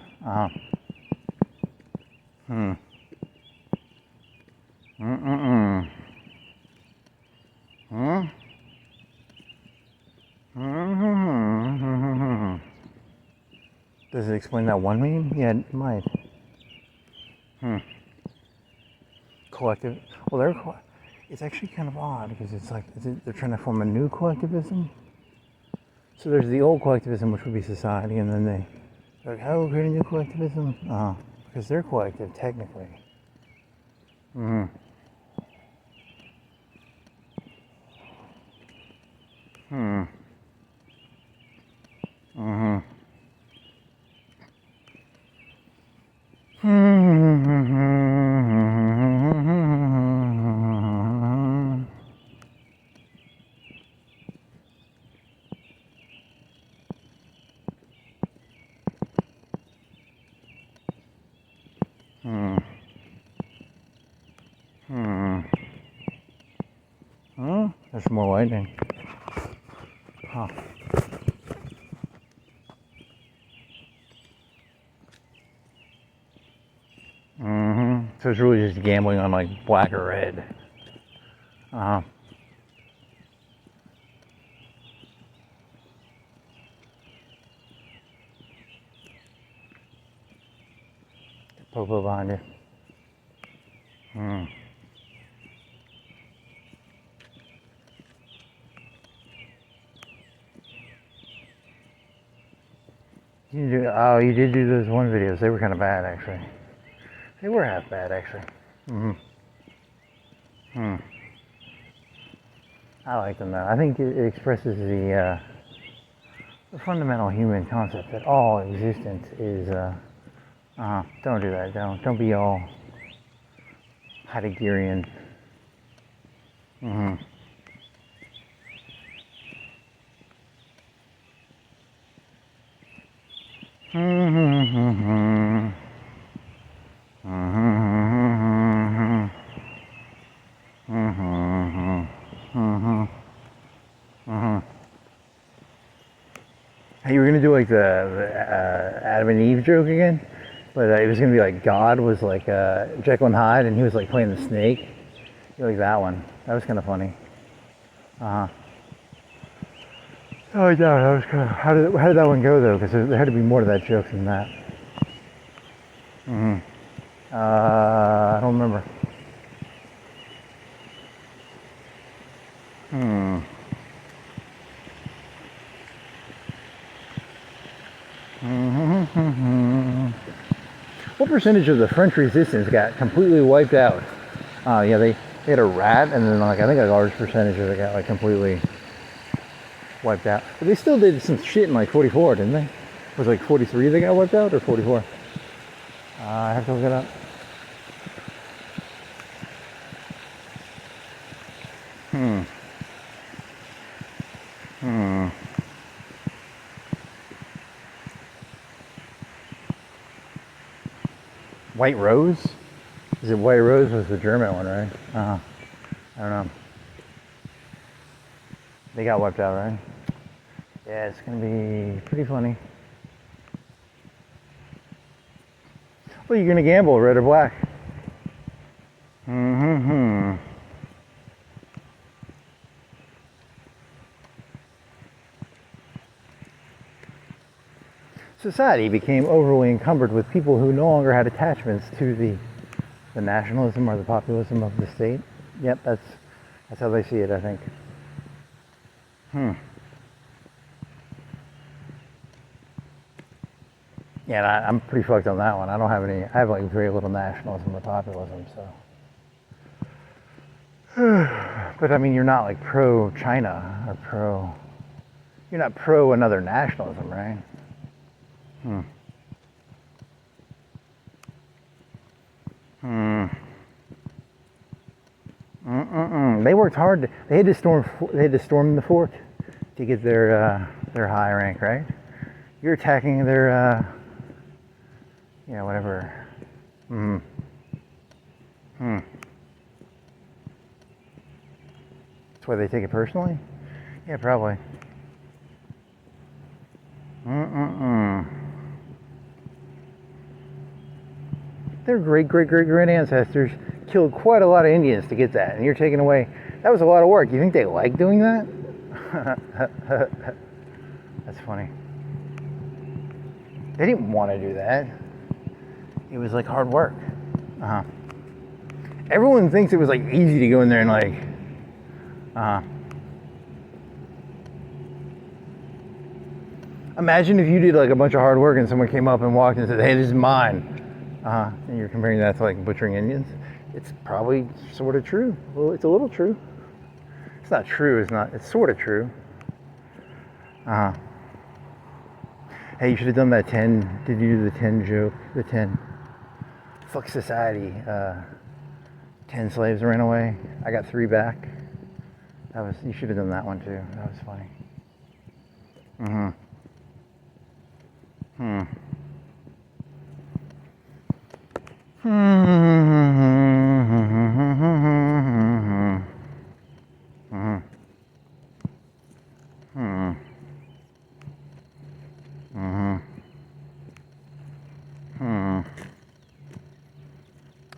Does it explain that one meme? Yeah, it might. Collective. Well, it's actually kind of odd because it's like they're trying to form a new collectivism. So there's the old collectivism, which would be society, and then they're like, how are we creating a new collectivism? Because they're collective, technically. There's more lightning. Huh. So it's really just gambling on like black or red. Popo behind you. You did do those one videos. They were kind of bad, actually. They were half bad, actually. I like them, though. I think it expresses the fundamental human concept that all existence is, don't do that. Don't be all Heideggerian. Hey, you were gonna do like the Adam and Eve joke again, but it was gonna be like God was like Jekyll and Hyde, and he was like playing the snake. You like that one? That was kind of funny. Oh yeah, that was kind of. How did that one go though? Because there had to be more to that joke than that. I don't remember. What percentage of the French Resistance got completely wiped out? Yeah, they had a rat, and then like I think a large percentage of it got like completely wiped out. But they still did some shit in like 44, didn't they? Was it like 43 they got wiped out, or 44? I have to look it up. White Rose? Is it White Rose was the German one, right? I don't know. They got wiped out, right? Yeah, it's gonna be pretty funny. Well, you're gonna gamble, red or black? Society became overly encumbered with people who no longer had attachments to the nationalism or the populism of the state. Yep, that's how they see it, I think. Hmm. Yeah, and I'm pretty fucked on that one. I don't have any. I have like very little nationalism or populism, so. But I mean, you're not like pro China or pro. You're not pro another nationalism, right? Hmm. Hmm. Mm-mm-mm. They worked hard. They had to storm. They had to storm the fort to get their high rank, right? You're attacking their, whatever. Hmm. Hmm. That's why they take it personally. Yeah, probably. Mm-mm-mm. Their great ancestors killed quite a lot of Indians to get that, and you're taking away. That was a lot of work. You think they like doing that? That's funny. They didn't want to do that. It was like hard work. Uh-huh. Everyone thinks it was like easy to go in there and like, uh-huh. Imagine if you did like a bunch of hard work and someone came up and walked and said, "Hey, this is mine." And you're comparing that to like butchering Indians. It's probably sort of true. Well, it's a little true. It's not true. It's not. It's sort of true. Hey, you should have done that 10. Did you do the 10 joke? The 10. Fuck society. 10 slaves ran away. I got 3 back. That was. You should have done that one too. That was funny. Mm-hmm. Hmm.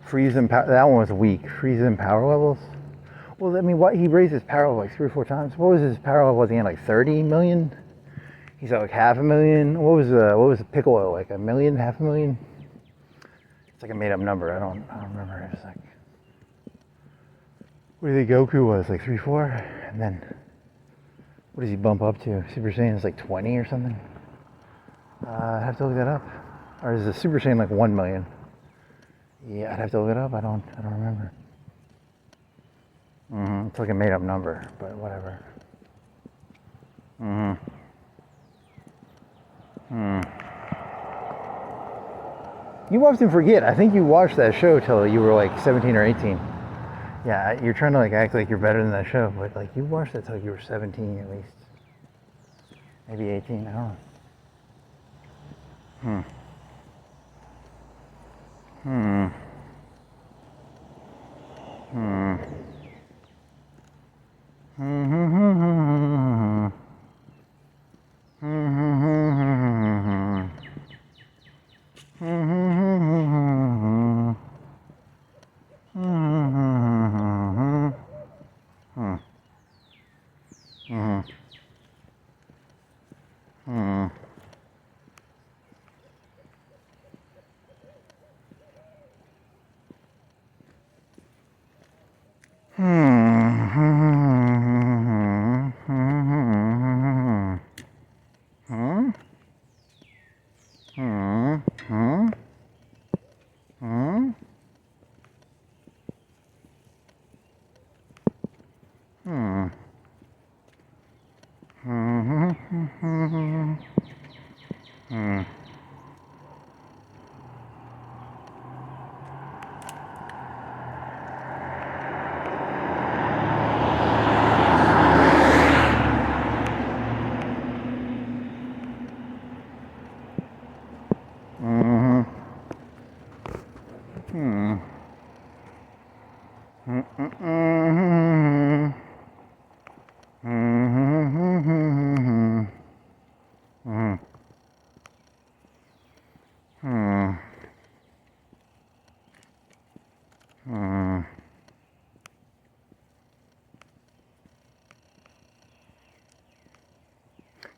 Freeze and power. That one was weak. Freeze and power levels. Well, I mean, what he raised his power level like 3 or 4 times. What was his power level at the end? Like 30 million. He's at like 500,000. What was the Piccolo like? 1 million, 500,000? It's like a made up number. I don't remember. It's like, what do you think Goku was? Like 3, 4? And then what does he bump up to? Super Saiyan is like 20 or something. I'd have to look that up. Or is the Super Saiyan like 1 million? Yeah, I'd have to look it up. I don't remember. It's like a made up number, but whatever. You often forget. I think you watched that show till you were like 17 or 18. Yeah, you're trying to like act like you're better than that show, but like you watched that till you were 17 at least. Maybe 18, I don't know.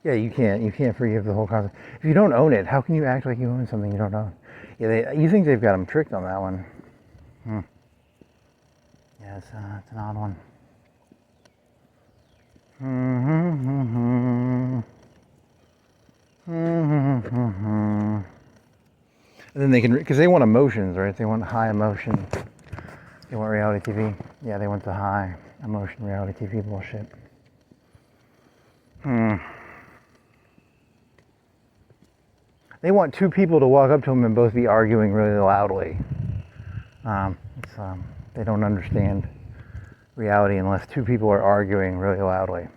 Yeah, you can't forgive the whole concept. If you don't own it, how can you act like you own something you don't own? Yeah, you think they've got them tricked on that one. Yeah, it's an odd one. And then they can, because they want emotions, right? They want high emotion. They want reality TV. Yeah, they want the high emotion reality TV bullshit. They want two people to walk up to them and both be arguing really loudly. They don't understand reality unless two people are arguing really loudly.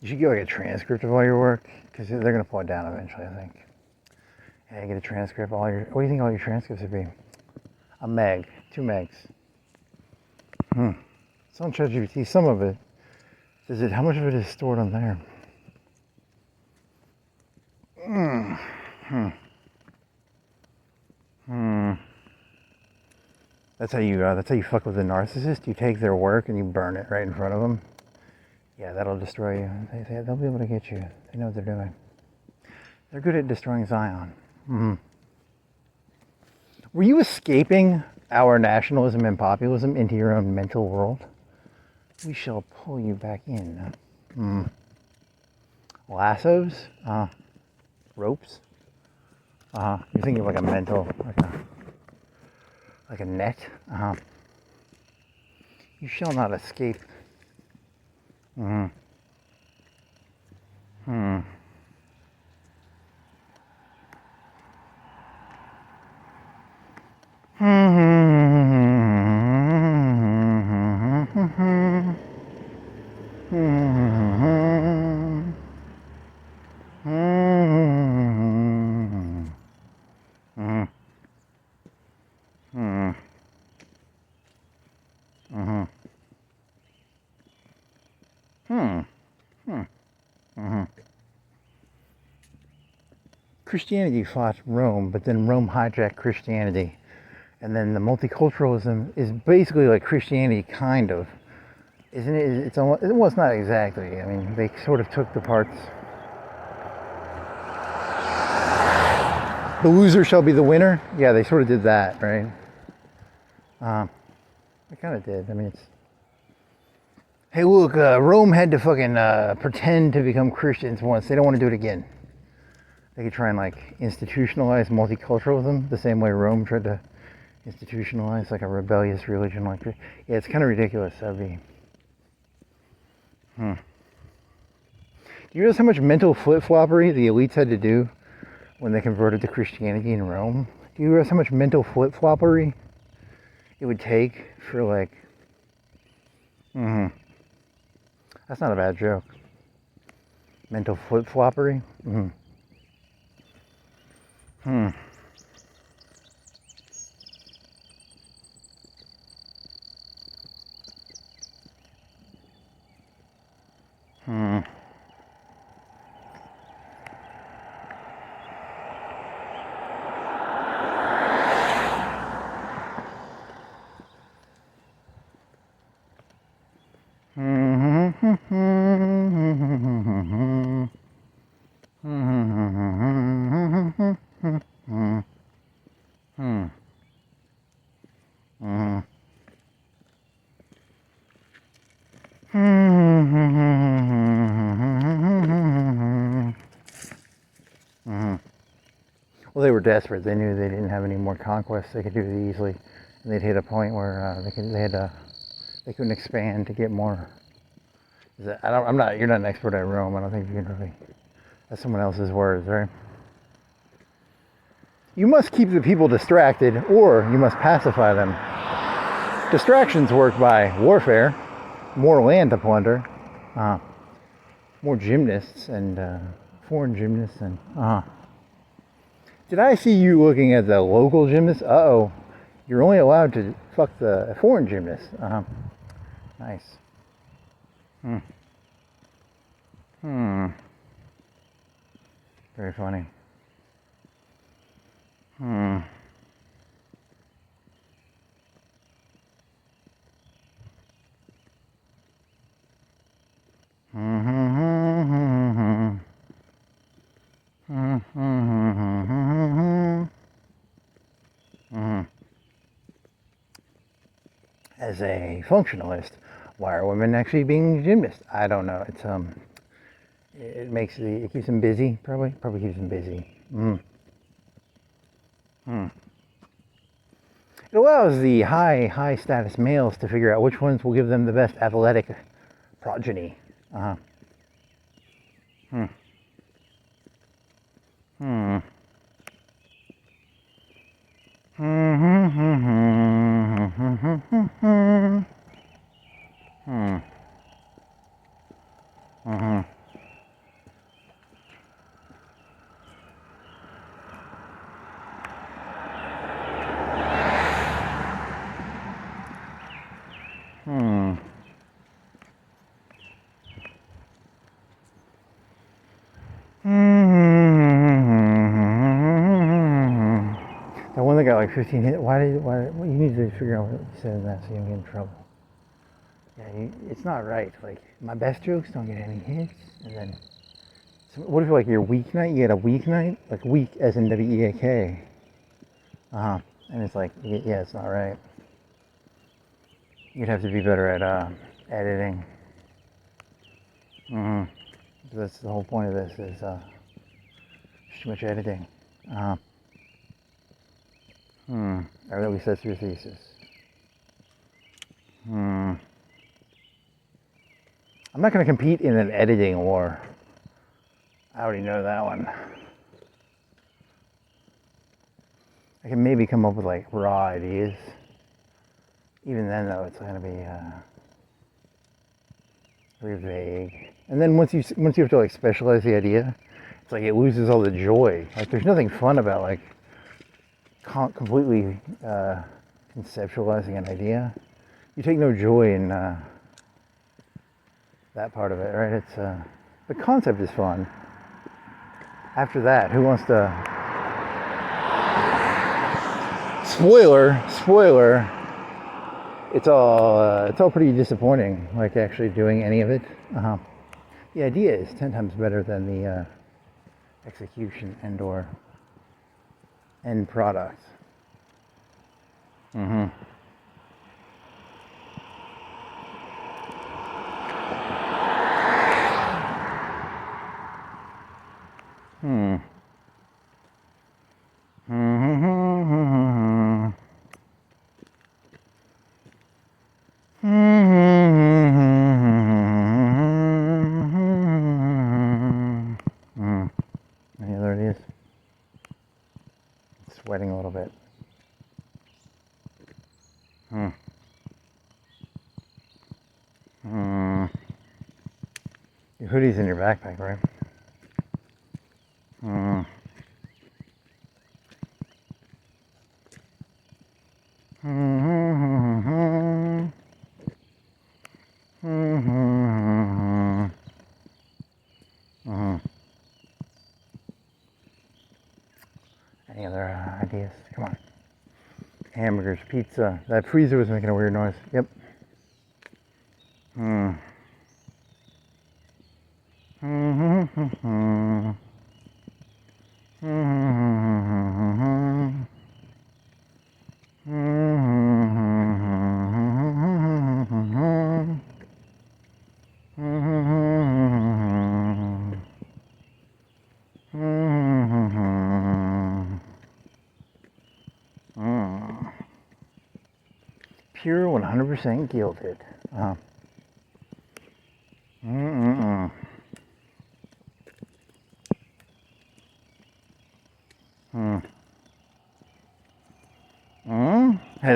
You should get like a transcript of all your work, because they're going to pull it down eventually, I think. Yeah, get a transcript. What do you think all your transcripts would be? A meg, 2 megs. It's on ChatGPT. Some of it. How much of it is stored on there? That's how you fuck with a narcissist. You take their work and you burn it right in front of them. Yeah, that'll destroy you. They'll be able to get you. They know what they're doing. They're good at destroying Zion. Were you escaping our nationalism and populism into your own mental world? We shall pull you back in. Lassos? Ropes? You're thinking of like a mental, like a net? You shall not escape. Christianity fought Rome, but then Rome hijacked Christianity. And then the multiculturalism is basically like Christianity, kind of. Isn't it? It's almost, well, it's not exactly. I mean, they sort of took the parts. The loser shall be the winner. Yeah, they sort of did that, right? They kind of did. I mean, it's... Hey, look, Rome had to fucking pretend to become Christians once. They don't want to do it again. They could try and like institutionalize multiculturalism the same way Rome tried to institutionalize like a rebellious religion like this. Yeah, it's kind of ridiculous. That'd be... Do you realize how much mental flip-floppery the elites had to do when they converted to Christianity in Rome? Do you realize how much mental flip-floppery it would take for like... That's not a bad joke. Mental flip-floppery? Well, they were desperate. They knew they didn't have any more conquests. They could do it easily, and they'd hit a point where they couldn't expand to get more. I'm not. You're not an expert at Rome. I don't think you can really. That's someone else's words, right? You must keep the people distracted, or you must pacify them. Distractions work by warfare, more land to plunder, more gymnasts and foreign gymnasts and Did I see you looking at the local gymnasts? Uh-oh. You're only allowed to fuck the foreign gymnasts. Nice. Very funny. As a functionalist, why are women actually being gymnasts? I don't know. It's it keeps them busy. Probably keeps them busy. It allows the high status males to figure out which ones will give them the best athletic progeny. That one that got like 15 hits. Why you need to figure out what you said in that so you don't get in trouble. Yeah, it's not right. Like, my best jokes don't get any hits, and then what if like your weeknight, you get a weeknight, like week as in W-E-A-K. And it's like, yeah, it's not right. You'd have to be better at editing. That's the whole point of this is too much editing. Or at least that's your thesis. I'm not going to compete in an editing war. I already know that one. I can maybe come up with like raw ideas. Even then though, it's going to be very vague. And then once you have to like specialize the idea, it's like it loses all the joy. Like there's nothing fun about like completely conceptualizing an idea. You take no joy in that part of it, right? It's the concept is fun. After that, who wants to? Spoiler. It's all pretty disappointing. Like actually doing any of it. The idea is 10 times better than the execution and/or end product. Yeah, there it is. It's sweating a little bit. Your hoodie's in your backpack, right? Any other ideas? Come on. Hamburgers, pizza. That freezer was making a weird noise. Yep. Pure 100% gilded.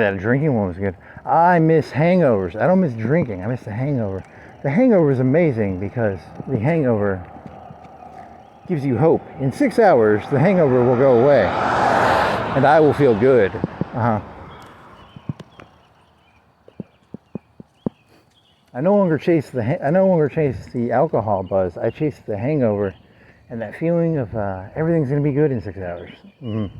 that drinking one was good. I miss hangovers. I don't miss drinking. I miss the hangover. The hangover is amazing because the hangover gives you hope. In 6 hours, the hangover will go away, and I will feel good. I no longer chase the alcohol buzz. I chase the hangover, and that feeling of everything's gonna be good in 6 hours. You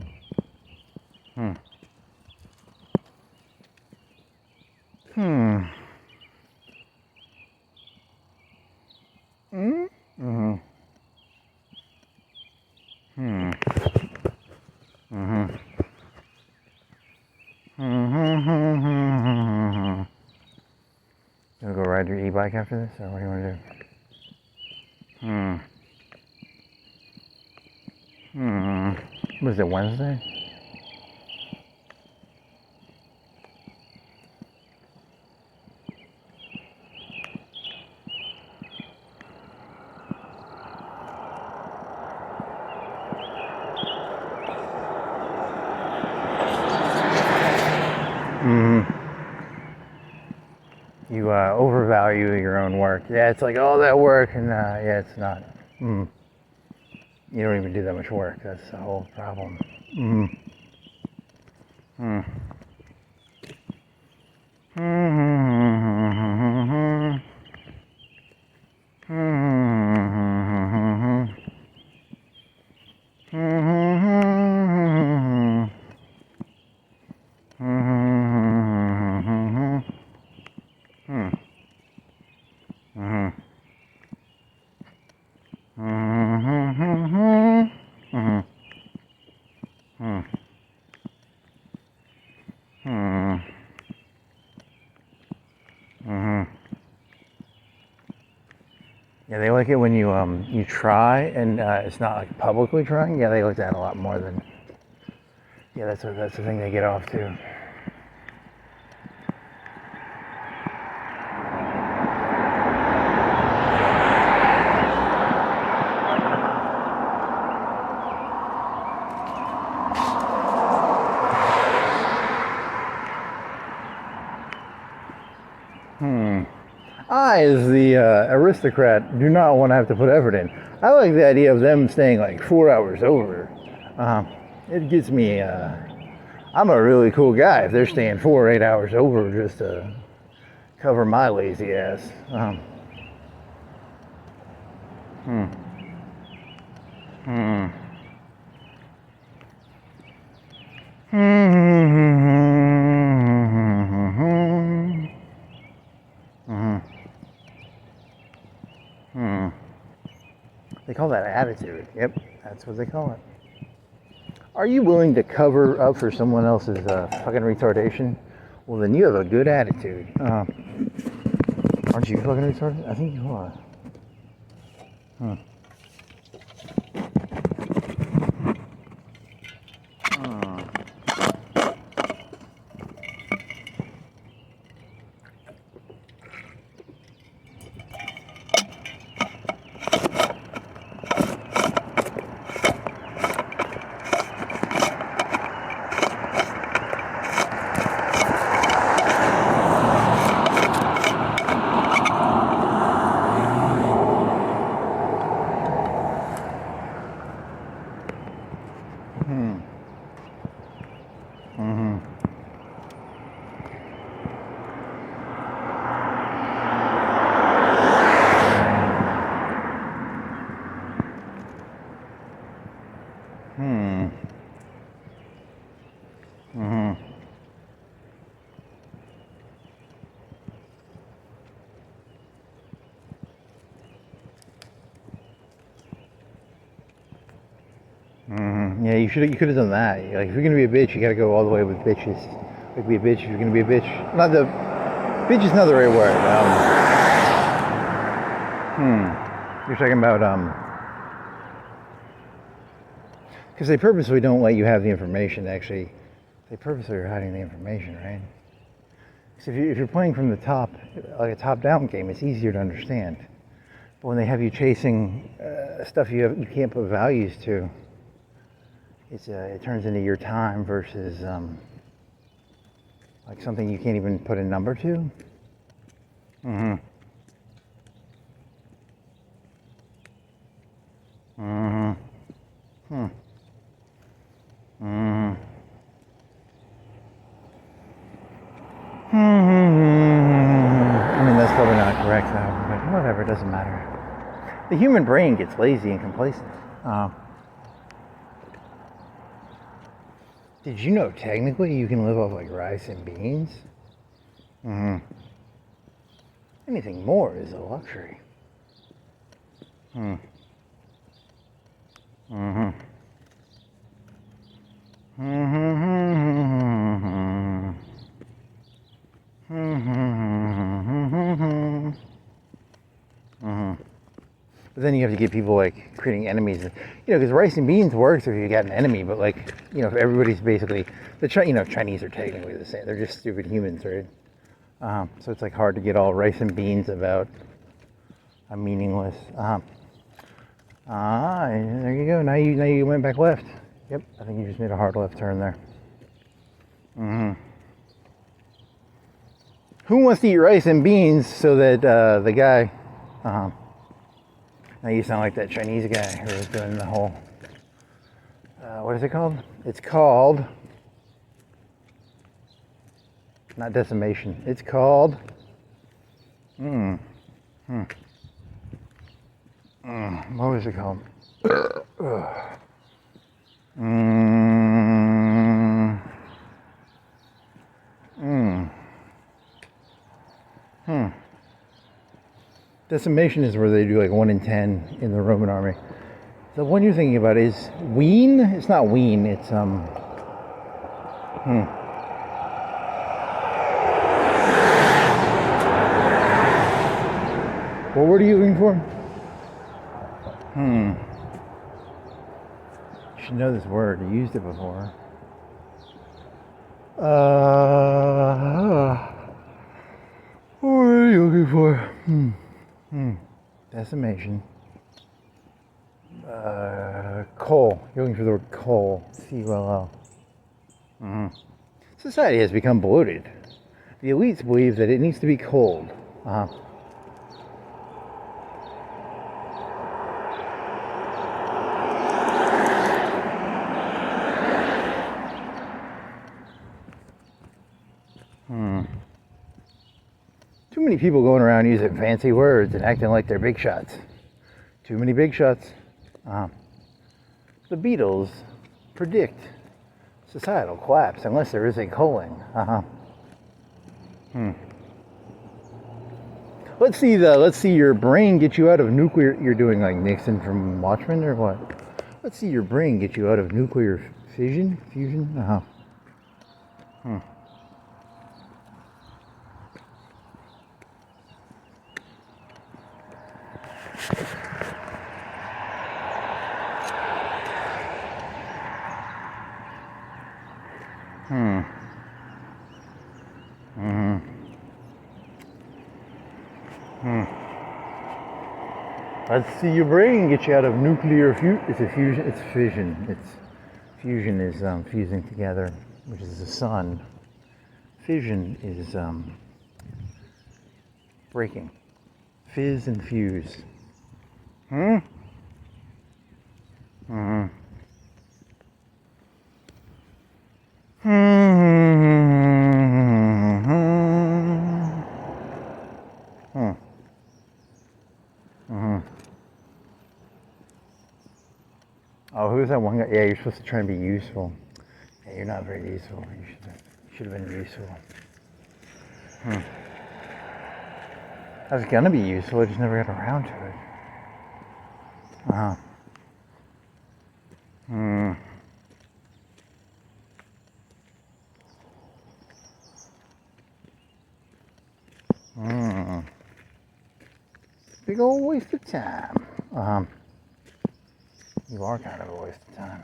wanna go ride your e-bike after this, or what do you want to do? What is it, Wednesday? You overvalue your own work. Yeah, it's like all that work, and yeah, it's not. You don't even do that much work. That's the whole problem. Yeah, they like it when you try and it's not like publicly trying. Yeah, they like that a lot more than. Yeah, that's the thing they get off to. I, as the aristocrat, do not want to have to put effort in. I like the idea of them staying like 4 hours over. It gets me. I'm a really cool guy if they're staying 4 or 8 hours over just to cover my lazy ass. They call that attitude. Yep, that's what they call it. Are you willing to cover up for someone else's fucking retardation? Well, then you have a good attitude. Aren't you fucking retarded? I think you are. Yeah, you could have done that. Like, if you're gonna be a bitch, you gotta go all the way with bitches. Like, be a bitch if you're gonna be a bitch. Bitch is not the right word. You're talking about because they purposely don't let you have the information. Actually, they purposely are hiding the information, right? So if you're playing from the top, like a top-down game, it's easier to understand. But when they have you chasing stuff you can't put values to, it turns into your time versus Like something you can't even put a number to? Mm-hmm. Mm-hmm. Hmm. Mm-hmm. I mean, that's probably not correct, though, but whatever, it doesn't matter. The human brain gets lazy and complacent. Did you know technically you can live off like rice and beans? Mm-hmm. Anything more is a luxury. Mm. Mm-hmm. But then you have to get people like creating enemies, because rice and beans works if you got an enemy. But like, if everybody's basically Chinese are technically the same. They're just stupid humans, right? So it's like hard to get all rice and beans about a meaningless. There you go. Now you went back left. Yep, I think you just made a hard left turn there. Mm-hmm. Who wants to eat rice and beans so that the guy? Now you sound like that Chinese guy who was doing the whole. What is it called? It's called. Not decimation. It's called. What was it called? Decimation is where they do like 1 in 10 in the Roman army. The one you're thinking about is wean. It's not wean. It's What word are you looking for? You should know this word. You used it before. What are you looking for? Decimation. Coal. You're looking for the word coal. C-U-L-L. Society has become bloated. The elites believe that it needs to be cold. Too many people going around using fancy words and acting like they're big shots. Too many big shots. The Beatles predict societal collapse unless there is a colon. Let's see your brain get you out of nuclear. You're doing like Nixon from Watchmen or what? Let's see your brain get you out of nuclear fusion. Let's see your brain get you out of nuclear fusion. It's a fusion. It's fission. Fusion is fusing together, which is the sun. Fission is breaking. Fizz and fuse. Oh, who's that one guy? Yeah, you're supposed to try and be useful. Yeah, you're not very useful. You should have been useful. I was gonna be useful, I just never got around to it. Big old waste of time. You are kind of a waste of time.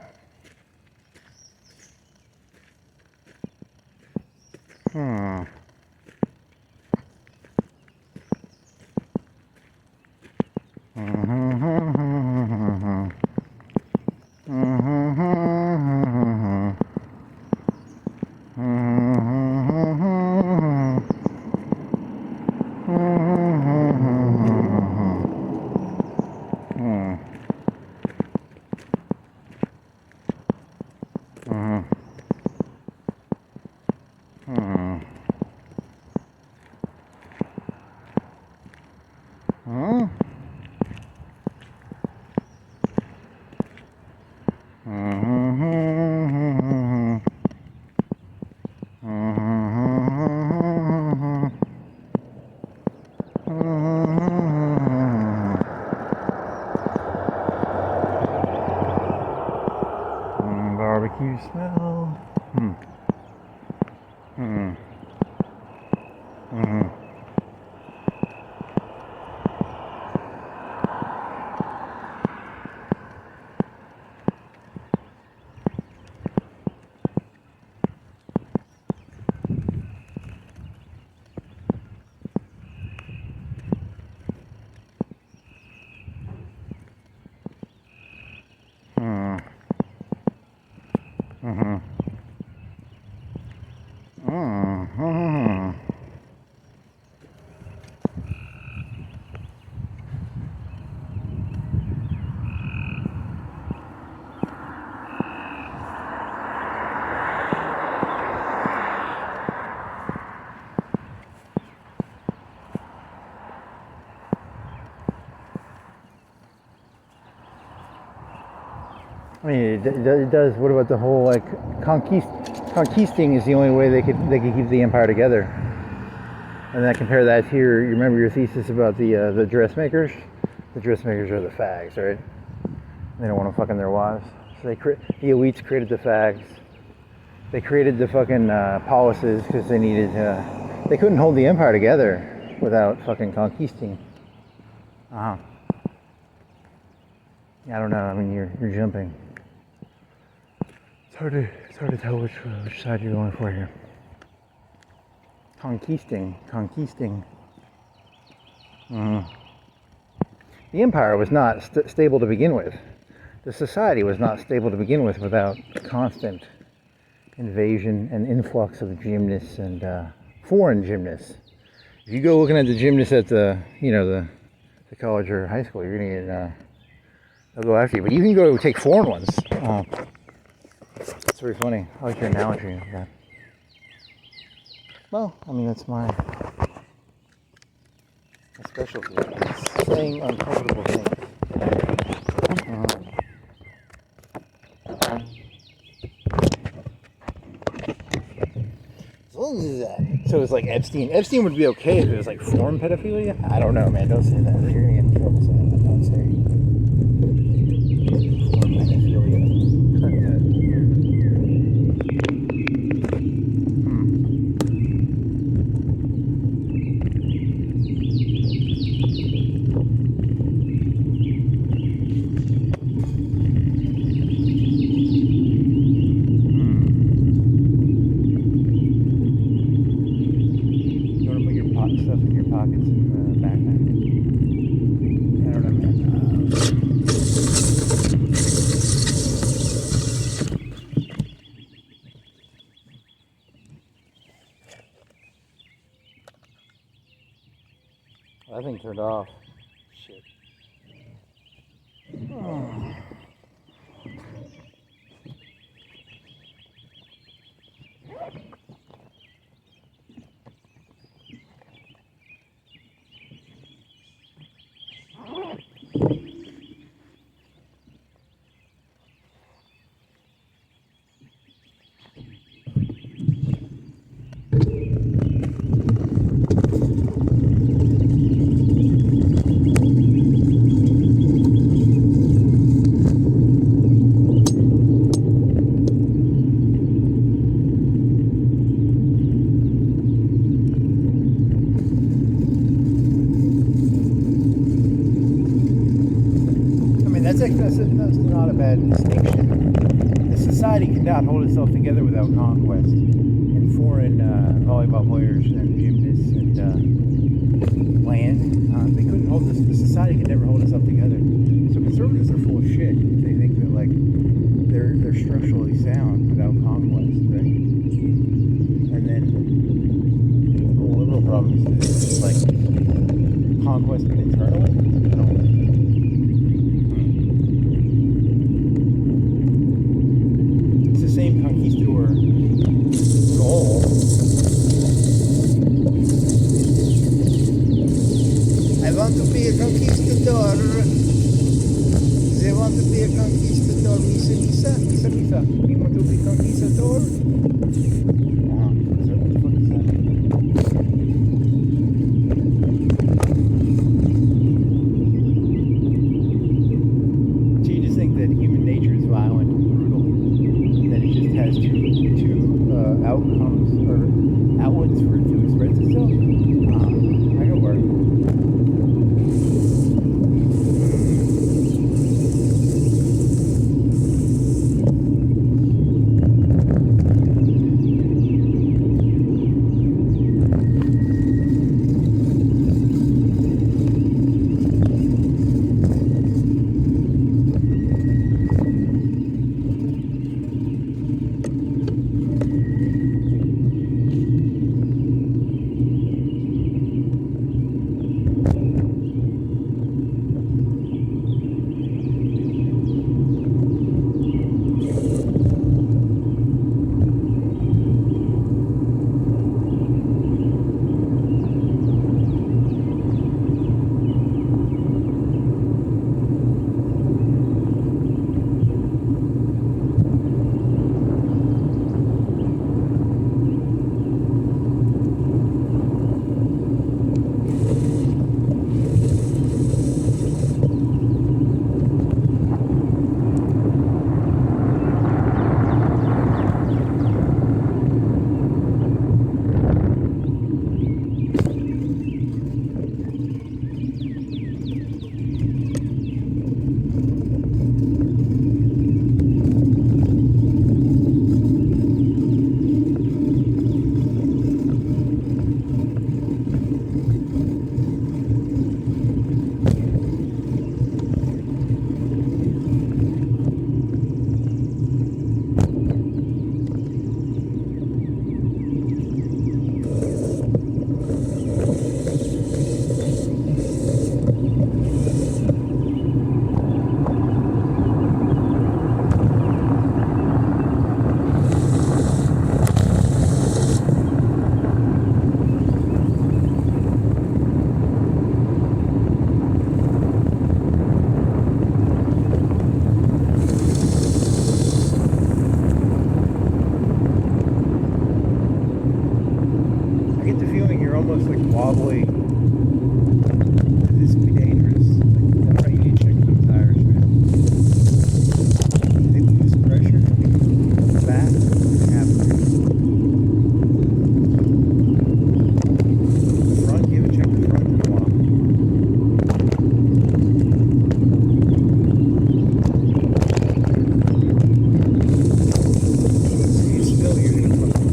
Huh? Barbecue smell. I mean, it does. What about the whole like conquisting is the only way they could keep the empire together. And then compare that to you remember your thesis about the dressmakers. The dressmakers are the fags, right? They don't want to fuck in their wives. So the elites created the fags. They created the fucking policies because they needed. They couldn't hold the empire together without fucking conquisting. Yeah, I don't know. I mean, you're jumping. It's hard to tell which side you're going for here. Conquisting. The empire was not stable to begin with. The society was not stable to begin with without constant invasion and influx of gymnasts and foreign gymnasts. If you go looking at the gymnasts at the college or high school, you're gonna get they'll go after you. But you can go take foreign ones. It's very funny. I like your analogy of that. Well, I mean, that's my specialty. It's saying uncomfortable things. As long as that. So it's like Epstein. Epstein would be okay if it was like foreign pedophilia. I don't know, man. Don't say that. You're gonna get in trouble saying that. Don't say foreign pedophilia. Stuff in your pockets and backpack. I don't know, man. That thing turned off. Shit. Oh. That's not a bad distinction. The society cannot hold itself together without conquest. And foreign volleyball players and gymnasts and land, they couldn't hold this. The society could never hold itself together. So conservatives are full of shit. They think that like they're structurally sound without conquest, right? And then the whole liberal problem is like conquest but internally. I don't. Same conquistador goal. I want to be a conquistador. They want to be a conquistador. Misa, Misa. Misa, Misa. You want to be conquistador? What the fuck is that? So you just think that human nature is violent and brutal, and that it just has two outcomes or outlets for it to express itself? That could work. Almost like wobbly. This could be dangerous. Like, that's why you need to check those tires, man. They lose pressure back. They have to. The front, you haven't checked the front in a while. See, still you're gonna fuck up.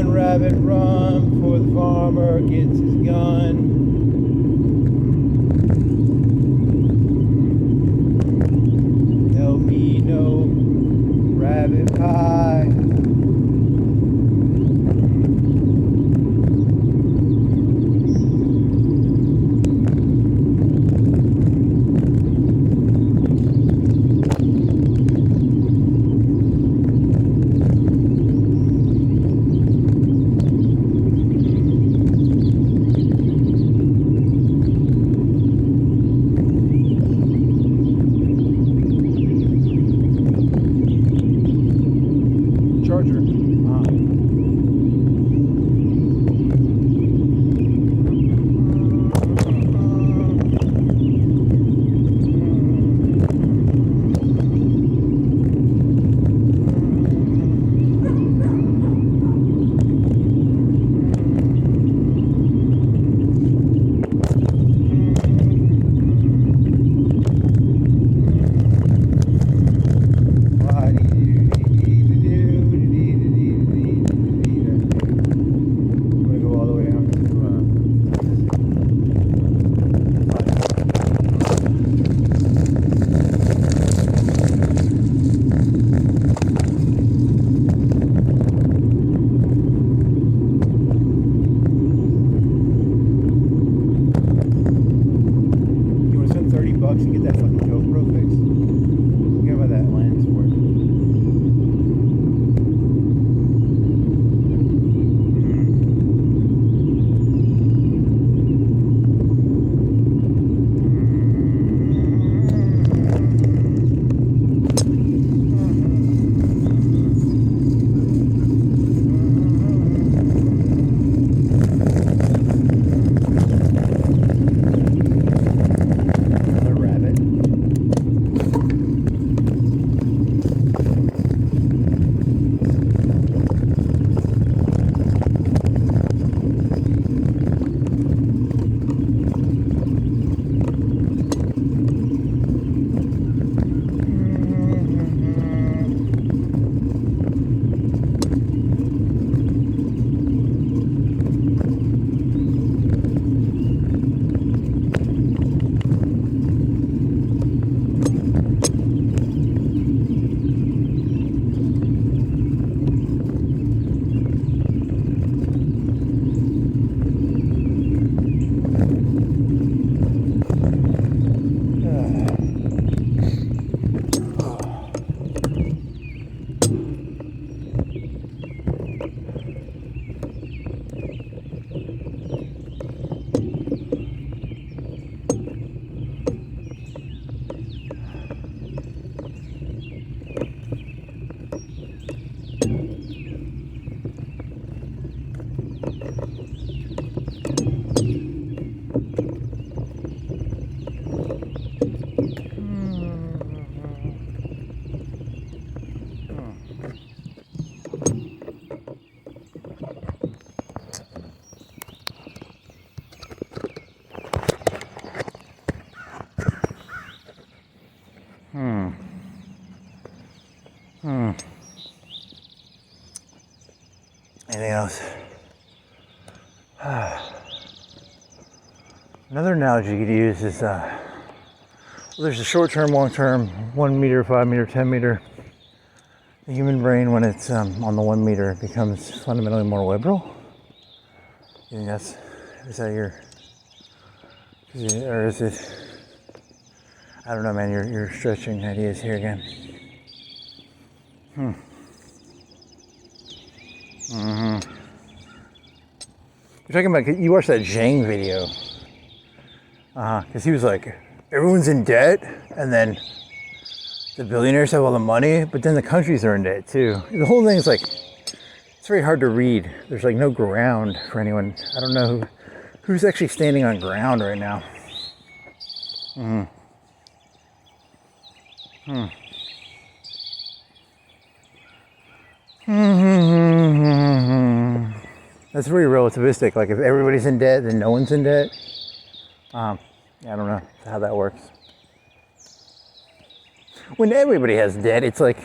Rabbit, run before the farmer gets his gun. No me, no rabbit pie. $100 to get that fucking GoPro fixed. Forget about that lens for it. Another rabbit. Anything else? Another analogy you could use is well, there's a short term, long term, 1 meter, 5 meter, 10 meter. The human brain, when it's on the 1 meter, becomes fundamentally more liberal. You think is that your, or is it, I don't know, man, you're stretching ideas here again. You're talking about, you watched that Zhang video. Because he was like, everyone's in debt, and then the billionaires have all the money, but then the countries are in debt too. The whole thing is like, it's very hard to read. There's like no ground for anyone. I don't know who's actually standing on ground right now. That's very relativistic. Like if everybody's in debt, then no one's in debt. I don't know how that works. When everybody has debt, it's like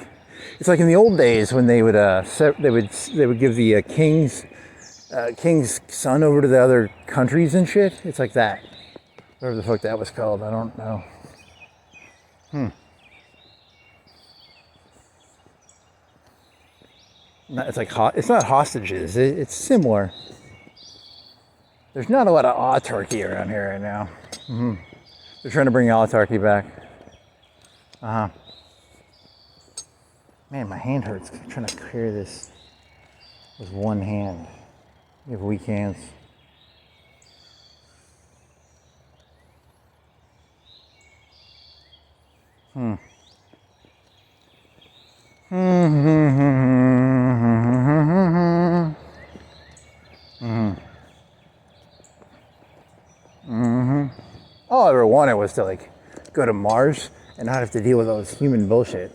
in the old days when they would give the king's son over to the other countries and shit. It's like that. Whatever the fuck that was called, I don't know. It's like it's not hostages. It's similar. There's not a lot of autarky around here right now. They're trying to bring autarky back. Man, my hand hurts. I'm trying to clear this with one hand. You have weak hands. All I ever wanted was to like go to Mars and not have to deal with all this human bullshit.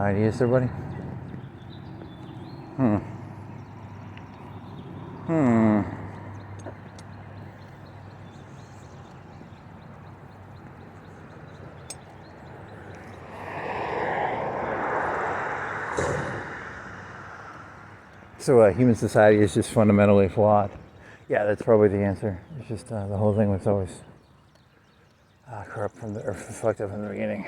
ideas there, buddy? So human society is just fundamentally flawed. Yeah, that's probably the answer. It's just the whole thing was always corrupt from the, or fucked up from the beginning.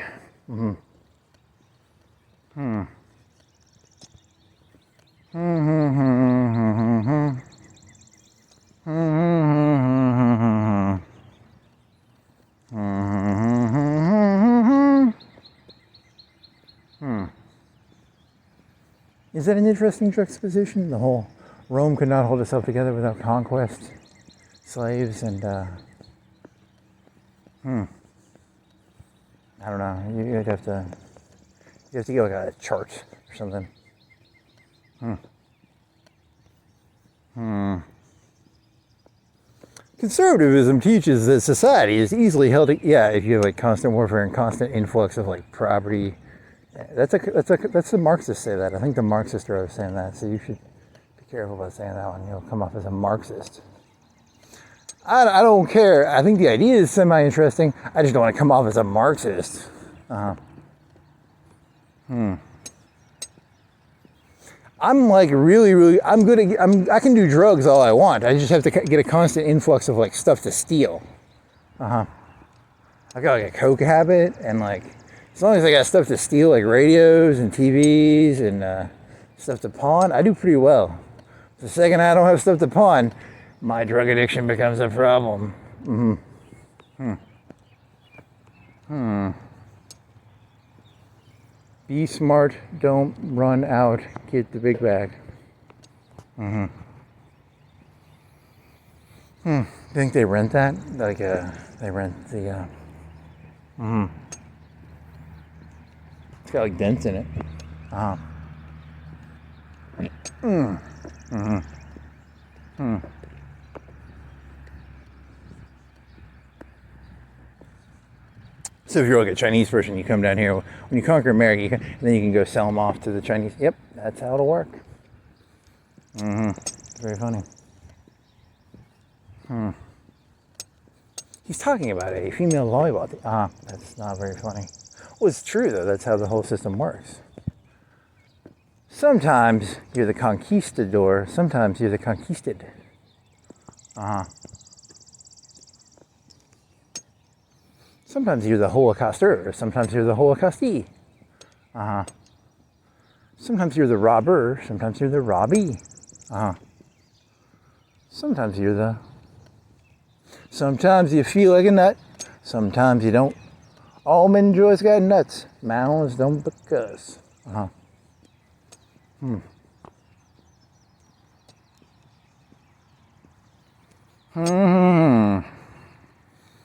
Is that an interesting juxtaposition? The whole Rome could not hold itself together without conquest, slaves, and I don't know. You'd have to get like a chart or something. Conservatism teaches that society is easily held. Yeah, if you have like constant warfare and constant influx of like property. That's the Marxists say that. I think the Marxists are saying that. So you should be careful about saying that one. You'll come off as a Marxist. I don't care. I think the idea is semi-interesting. I just don't want to come off as a Marxist. I'm like really. I'm good at. I can do drugs all I want. I just have to get a constant influx of like stuff to steal. I got like a coke habit, and like as long as I got stuff to steal, like radios and TVs and stuff to pawn, I do pretty well. The second I don't have stuff to pawn, my drug addiction becomes a problem. Be smart, don't run out, get the big bag. Think they rent that? Like they rent the it's got like dents in it. So if you're like a Chinese person, you come down here. When you conquer America, and then you can go sell them off to the Chinese. Yep, that's how it'll work. Very funny. He's talking about a female volleyball team. That's not very funny. Well, it's true though. That's how the whole system works. Sometimes you're the conquistador. Sometimes you're the conquisted. Sometimes you're the Holocausteur. Sometimes you're the Holocaustee. Sometimes you're the robber. Sometimes you're the robbie. Sometimes you're the... Sometimes you feel like a nut. Sometimes you don't. Almond Joy's got nuts. Mounds don't because.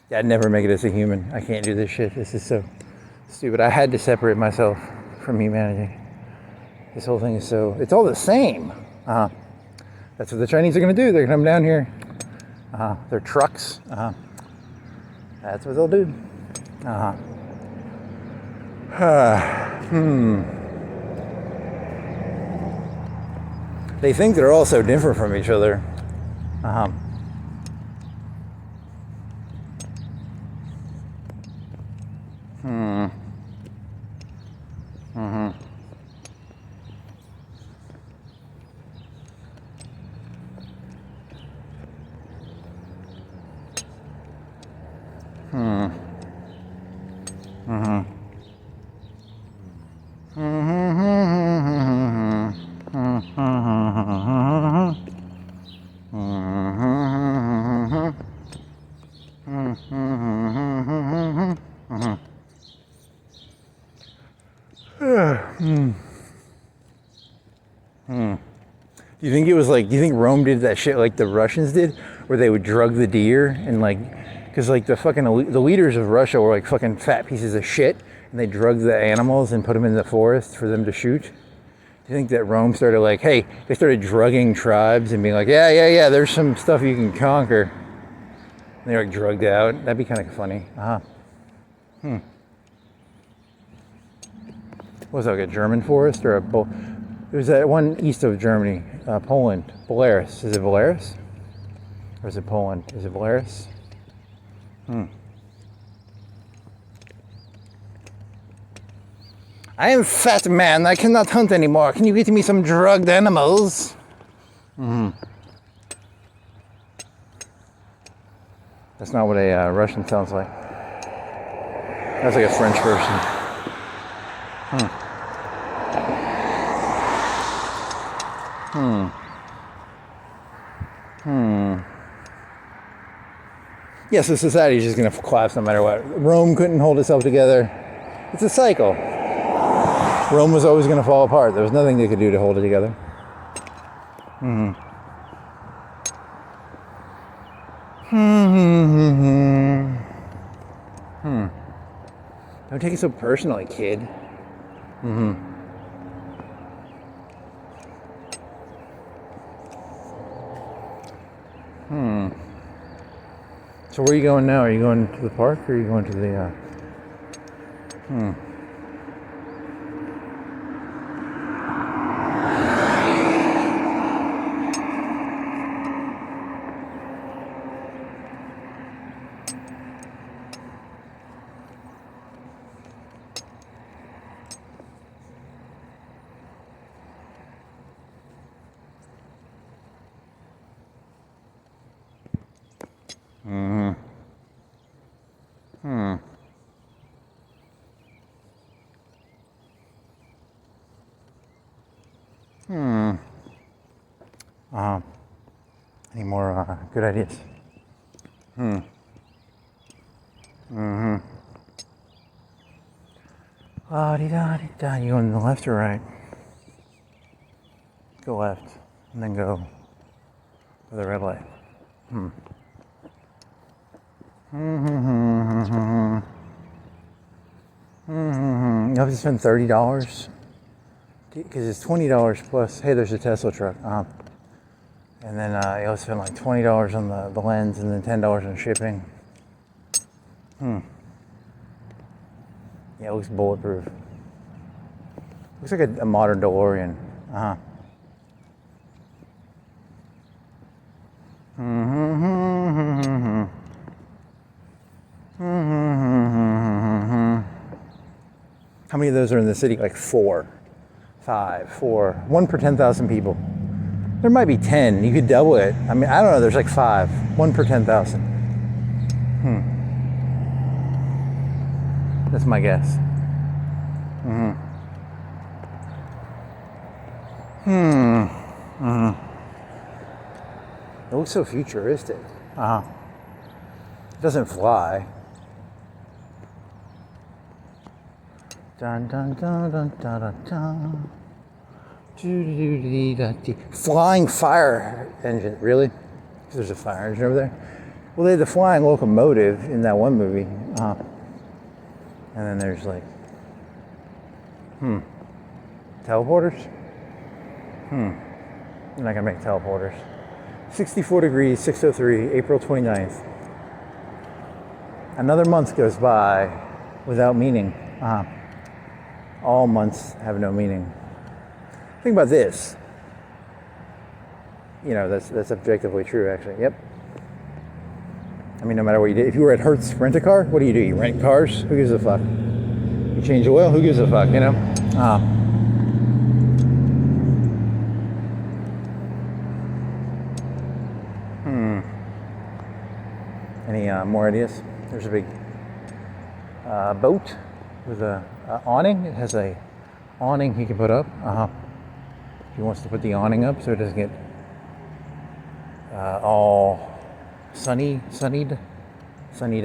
Yeah, I'd never make it as a human. I can't do this shit. This is so stupid. I had to separate myself from humanity. This whole thing is so... It's all the same. That's what the Chinese are going to do. They're going to come down here. Their trucks. That's what they'll do. They think they're all so different from each other. Do you think it was like, do you think Rome did that shit like the Russians did, where they would drug the deer and like, because like the leaders of Russia were like fucking fat pieces of shit, and they drugged the animals and put them in the forest for them to shoot? Do you think that Rome started like, hey, they started drugging tribes and being like, yeah, there's some stuff you can conquer. And they're like drugged out. That'd be kind of funny. what was that, like a German forest or a there's that one east of Germany, Poland, Belarus. Is it Belarus? Or is it Poland? Is it Belarus? I am fat man, I cannot hunt anymore. Can you get me some drugged animals? That's not what a Russian sounds like. That's like a French person. Yeah, so society is just going to collapse no matter what. Rome couldn't hold itself together. It's a cycle. Rome was always going to fall apart. There was nothing they could do to hold it together. Don't take it so personally, kid. So where are you going now? Are you going to the park or are you going to the any more good ideas? You going to the left or right? Go left, and then go to the red light. You have to spend $30 because it's $20 plus. Hey, there's a Tesla truck. And then you also spend like $20 on the lens, and then $10 on shipping. Yeah, it looks bulletproof. Looks like a modern DeLorean. How many of those are in the city? Like 4, 5, 4, 1 per 10,000 people. There might be 10. You could double it. I mean, I don't know. There's like 5, 1 per 10,000. That's my guess. It looks so futuristic. It doesn't fly. Dun dun dun dun dun dun dun. Flying fire engine, really? There's a fire engine over there. Well, they had the flying locomotive in that one movie. And then there's like, teleporters? You're not gonna make teleporters. 64 degrees, 6:03, April 29th. Another month goes by without meaning. All months have no meaning. Think about this. You know, that's objectively true, actually. Yep. I mean, no matter what you did, if you were at Hertz Rent a Car, what do? You rent cars? Who gives a fuck? You change oil? Who gives a fuck? You know. Any more ideas? There's a big boat with a awning. It has a awning he can put up. He wants to put the awning up so it doesn't get all sunnied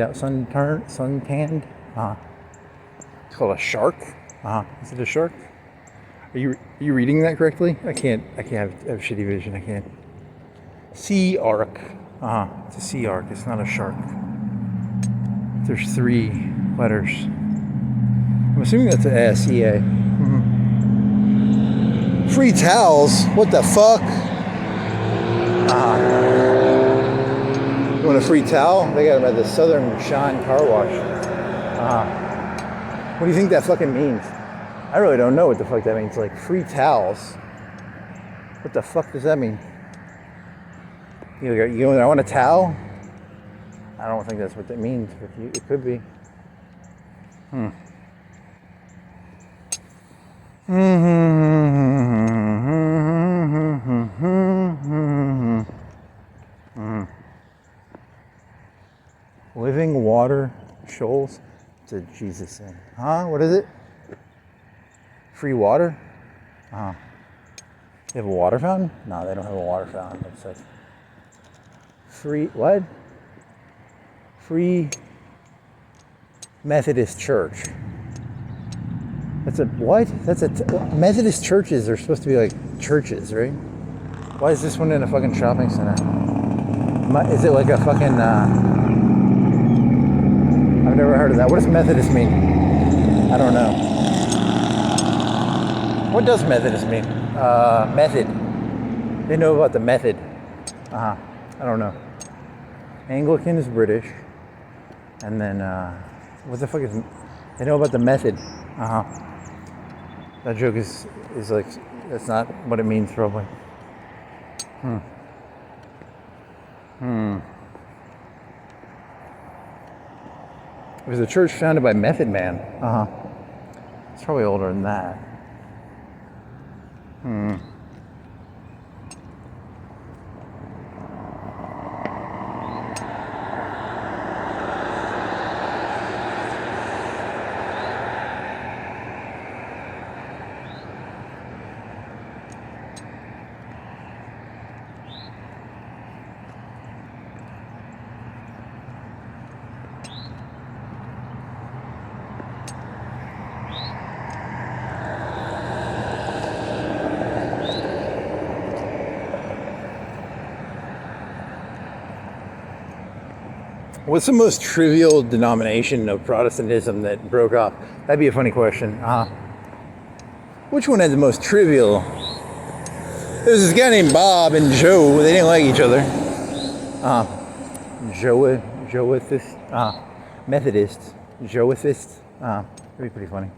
out, suntanned. It's called a shark. Is it a shark? Are you reading that correctly? I can't have shitty vision. I can't. Sea arc. It's a sea arc. It's not a shark. There's 3 letters. I'm assuming that's an S-E-A. Free towels? What the fuck? You want a free towel? They got them at the Southern Shine Car Wash. What do you think that fucking means? I really don't know what the fuck that means. Like free towels. What the fuck does that mean? I want a towel? I don't think that's what that means, but it could be. Living water shoals. It's a Jesus thing. Huh? What is it? Free water? They have a water fountain? No, they don't have a water fountain. It's like free what? Free Methodist Church. That's a what? Methodist churches are supposed to be like churches, right? Why is this one in a fucking shopping center? Is it like a fucking? I've never heard of that. What does Methodist mean? I don't know. What does Methodist mean? Method. They know about the method. I don't know. Anglican is British. And then, what the fuck is... They know about the method. That joke is like... That's not what it means, probably. It was a church founded by Method Man. It's probably older than that. What's the most trivial denomination of Protestantism that broke off? That'd be a funny question. Which one had the most trivial? There was this guy named Bob and Joe. They didn't like each other. Joethist, Methodist, Joethist. That'd be pretty funny.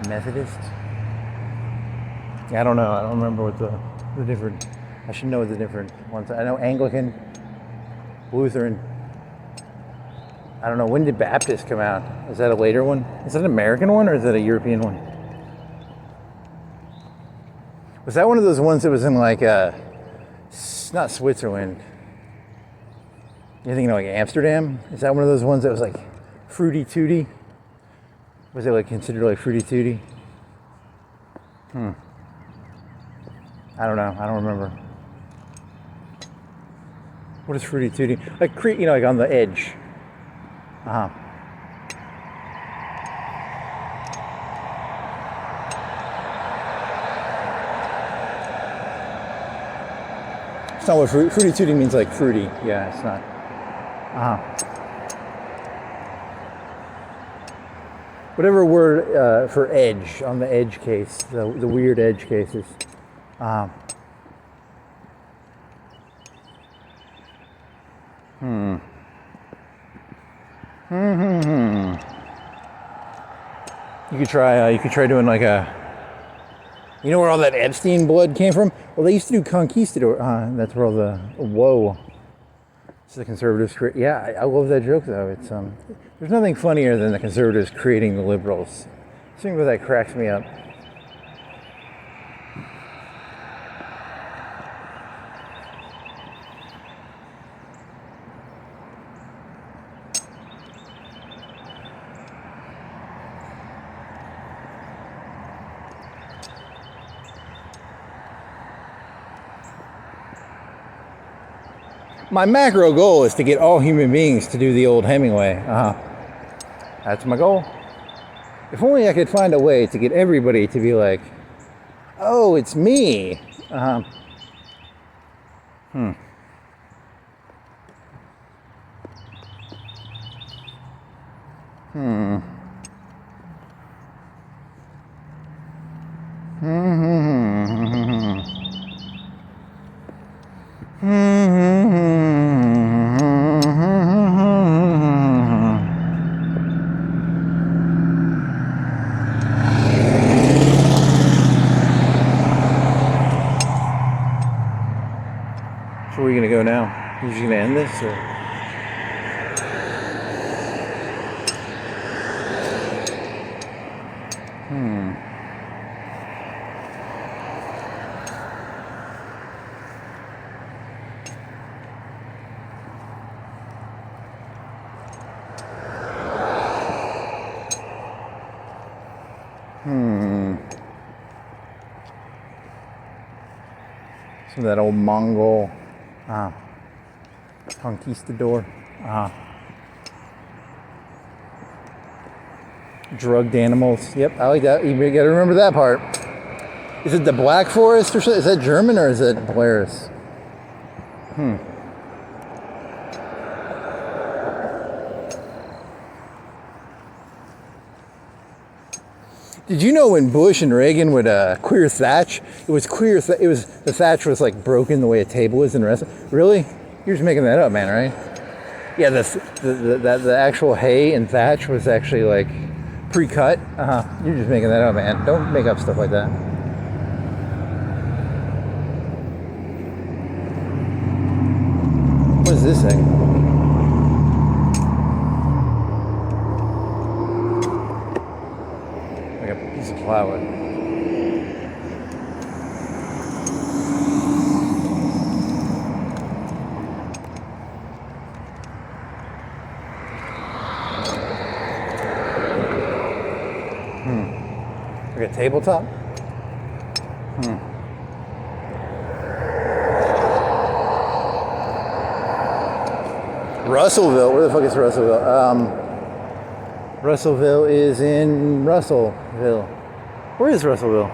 Methodist? Yeah, I don't know. I don't remember what the different... I should know what the different ones. I know Anglican, Lutheran. I don't know. When did Baptist come out? Is that a later one? Is that an American one or is that a European one? Was that one of those ones that was in like not Switzerland? You're thinking of like Amsterdam? Is that one of those ones that was like fruity tooty? Was it like considered like fruity tooty? I don't know. I don't remember. What is fruity tooty? Like like on the edge. It's not what fruity tooty means. Like fruity. Yeah, it's not. Whatever word for edge, on the edge case, the weird edge cases. You could try doing like a. You know where all that Epstein blood came from? Well, they used to do conquistador. That's where all the whoa. It's the conservatives. Yeah, I love that joke though. It's there's nothing funnier than the conservatives creating the liberals. Something about that cracks me up. My macro goal is to get all human beings to do the old Hemingway. That's my goal. If only I could find a way to get everybody to be like, oh, it's me. Hmm. Hmm. So where are you gonna go now? You're just gonna end this, or? Some of that old Mongol conquistador. Drugged animals. Yep, I like that. You gotta remember that part. Is it the Black Forest or something? Is that German or is it Polaris? Did you know when Bush and Reagan would queer thatch? It was queer. It was the thatch was like broken the way a table is in the rest. Really? You're just making that up, man, right? Yeah, the actual hay and thatch was actually like pre-cut. You're just making that up, man. Don't make up stuff like that. What is this thing? Like a piece of plywood. Like a tabletop? Russellville. Where the fuck is Russellville? Russellville is in Russellville. Where is Russellville?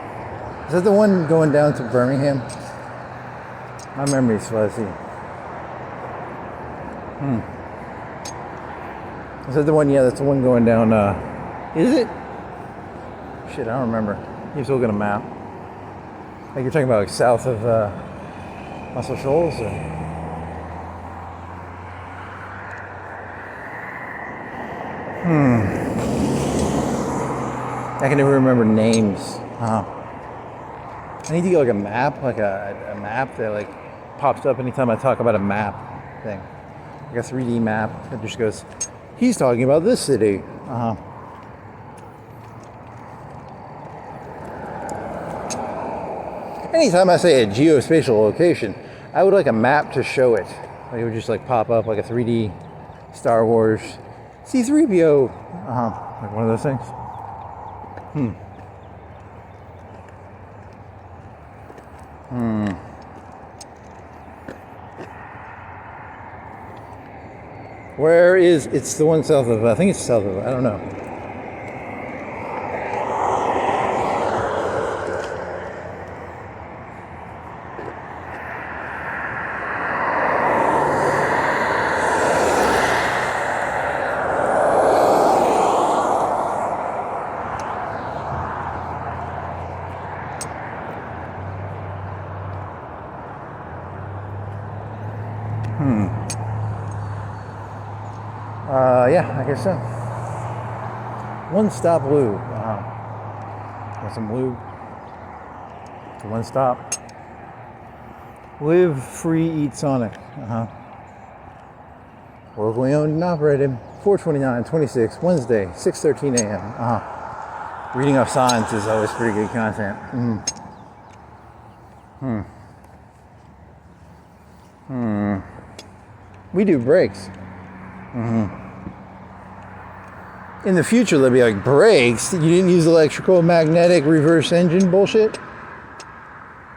Is that the one going down to Birmingham? My memory's fuzzy. Is that the one? Yeah, that's the one going down. Is it? Shit, I don't remember. You have to look at a map. Like you're talking about like south of Muscle Shoals? Or? I can never remember names. I need to get like a map, like a map that like pops up anytime I talk about a map thing. Like a 3D map that just goes, he's talking about this city. Anytime I say a geospatial location, I would like a map to show it. Like it would just like pop up like a 3D Star Wars C-3PO. Like one of those things. Where is, it's the one south of, I think it's south of, I don't know. Yeah, I guess so. One stop lube. Want some lube? One stop. Live free, eat Sonic. Locally owned and operated. 4/29/26, Wednesday, 6:13 a.m. Reading off signs is always pretty good content. We do brakes. In the future, they'll be like, brakes? You didn't use electrical magnetic reverse engine bullshit?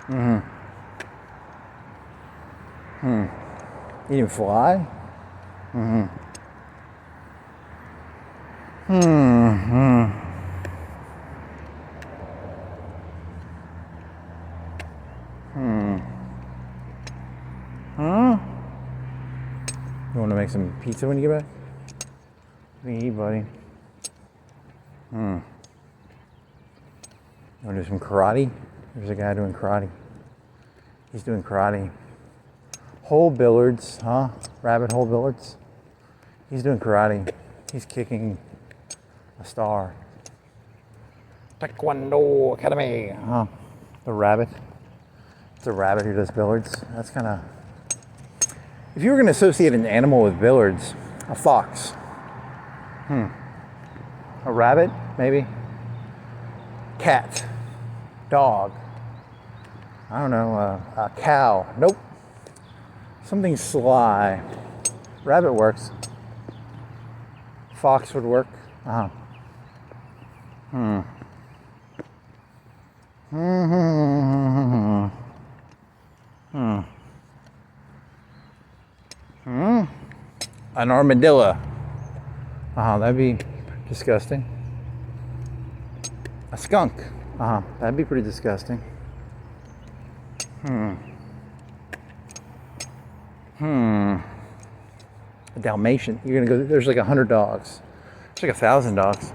You didn't fly? make some pizza when you get back? What do you eat, buddy? You want to do some karate? There's a guy doing karate. He's doing karate. Hole billiards, huh? Rabbit hole billiards. He's doing karate. He's kicking a star. Taekwondo Academy. Huh? The rabbit. It's a rabbit who does billiards. That's kind of... If you were going to associate an animal with billiards, a fox. A rabbit, maybe. Cat. Dog. I don't know. A cow. Nope. Something sly. Rabbit works. Fox would work. An armadillo. That'd be disgusting. A skunk. That'd be pretty disgusting. A Dalmatian. You're gonna go. There's like 100 dogs. There's like 1,000 dogs.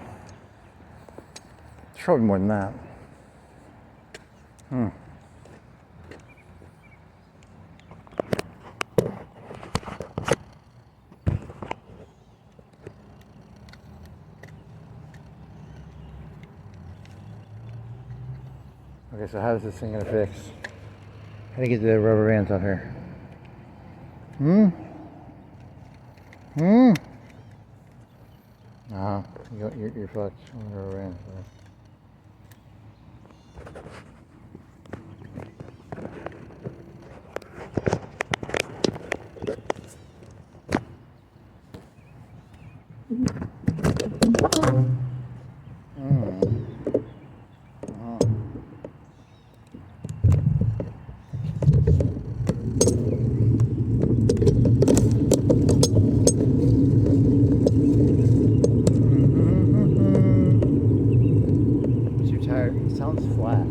There's probably more than that. Okay, so how's this thing gonna fix? How do you get the rubber bands off here? You're fucked. Rubber bands. Too tired. It sounds flat.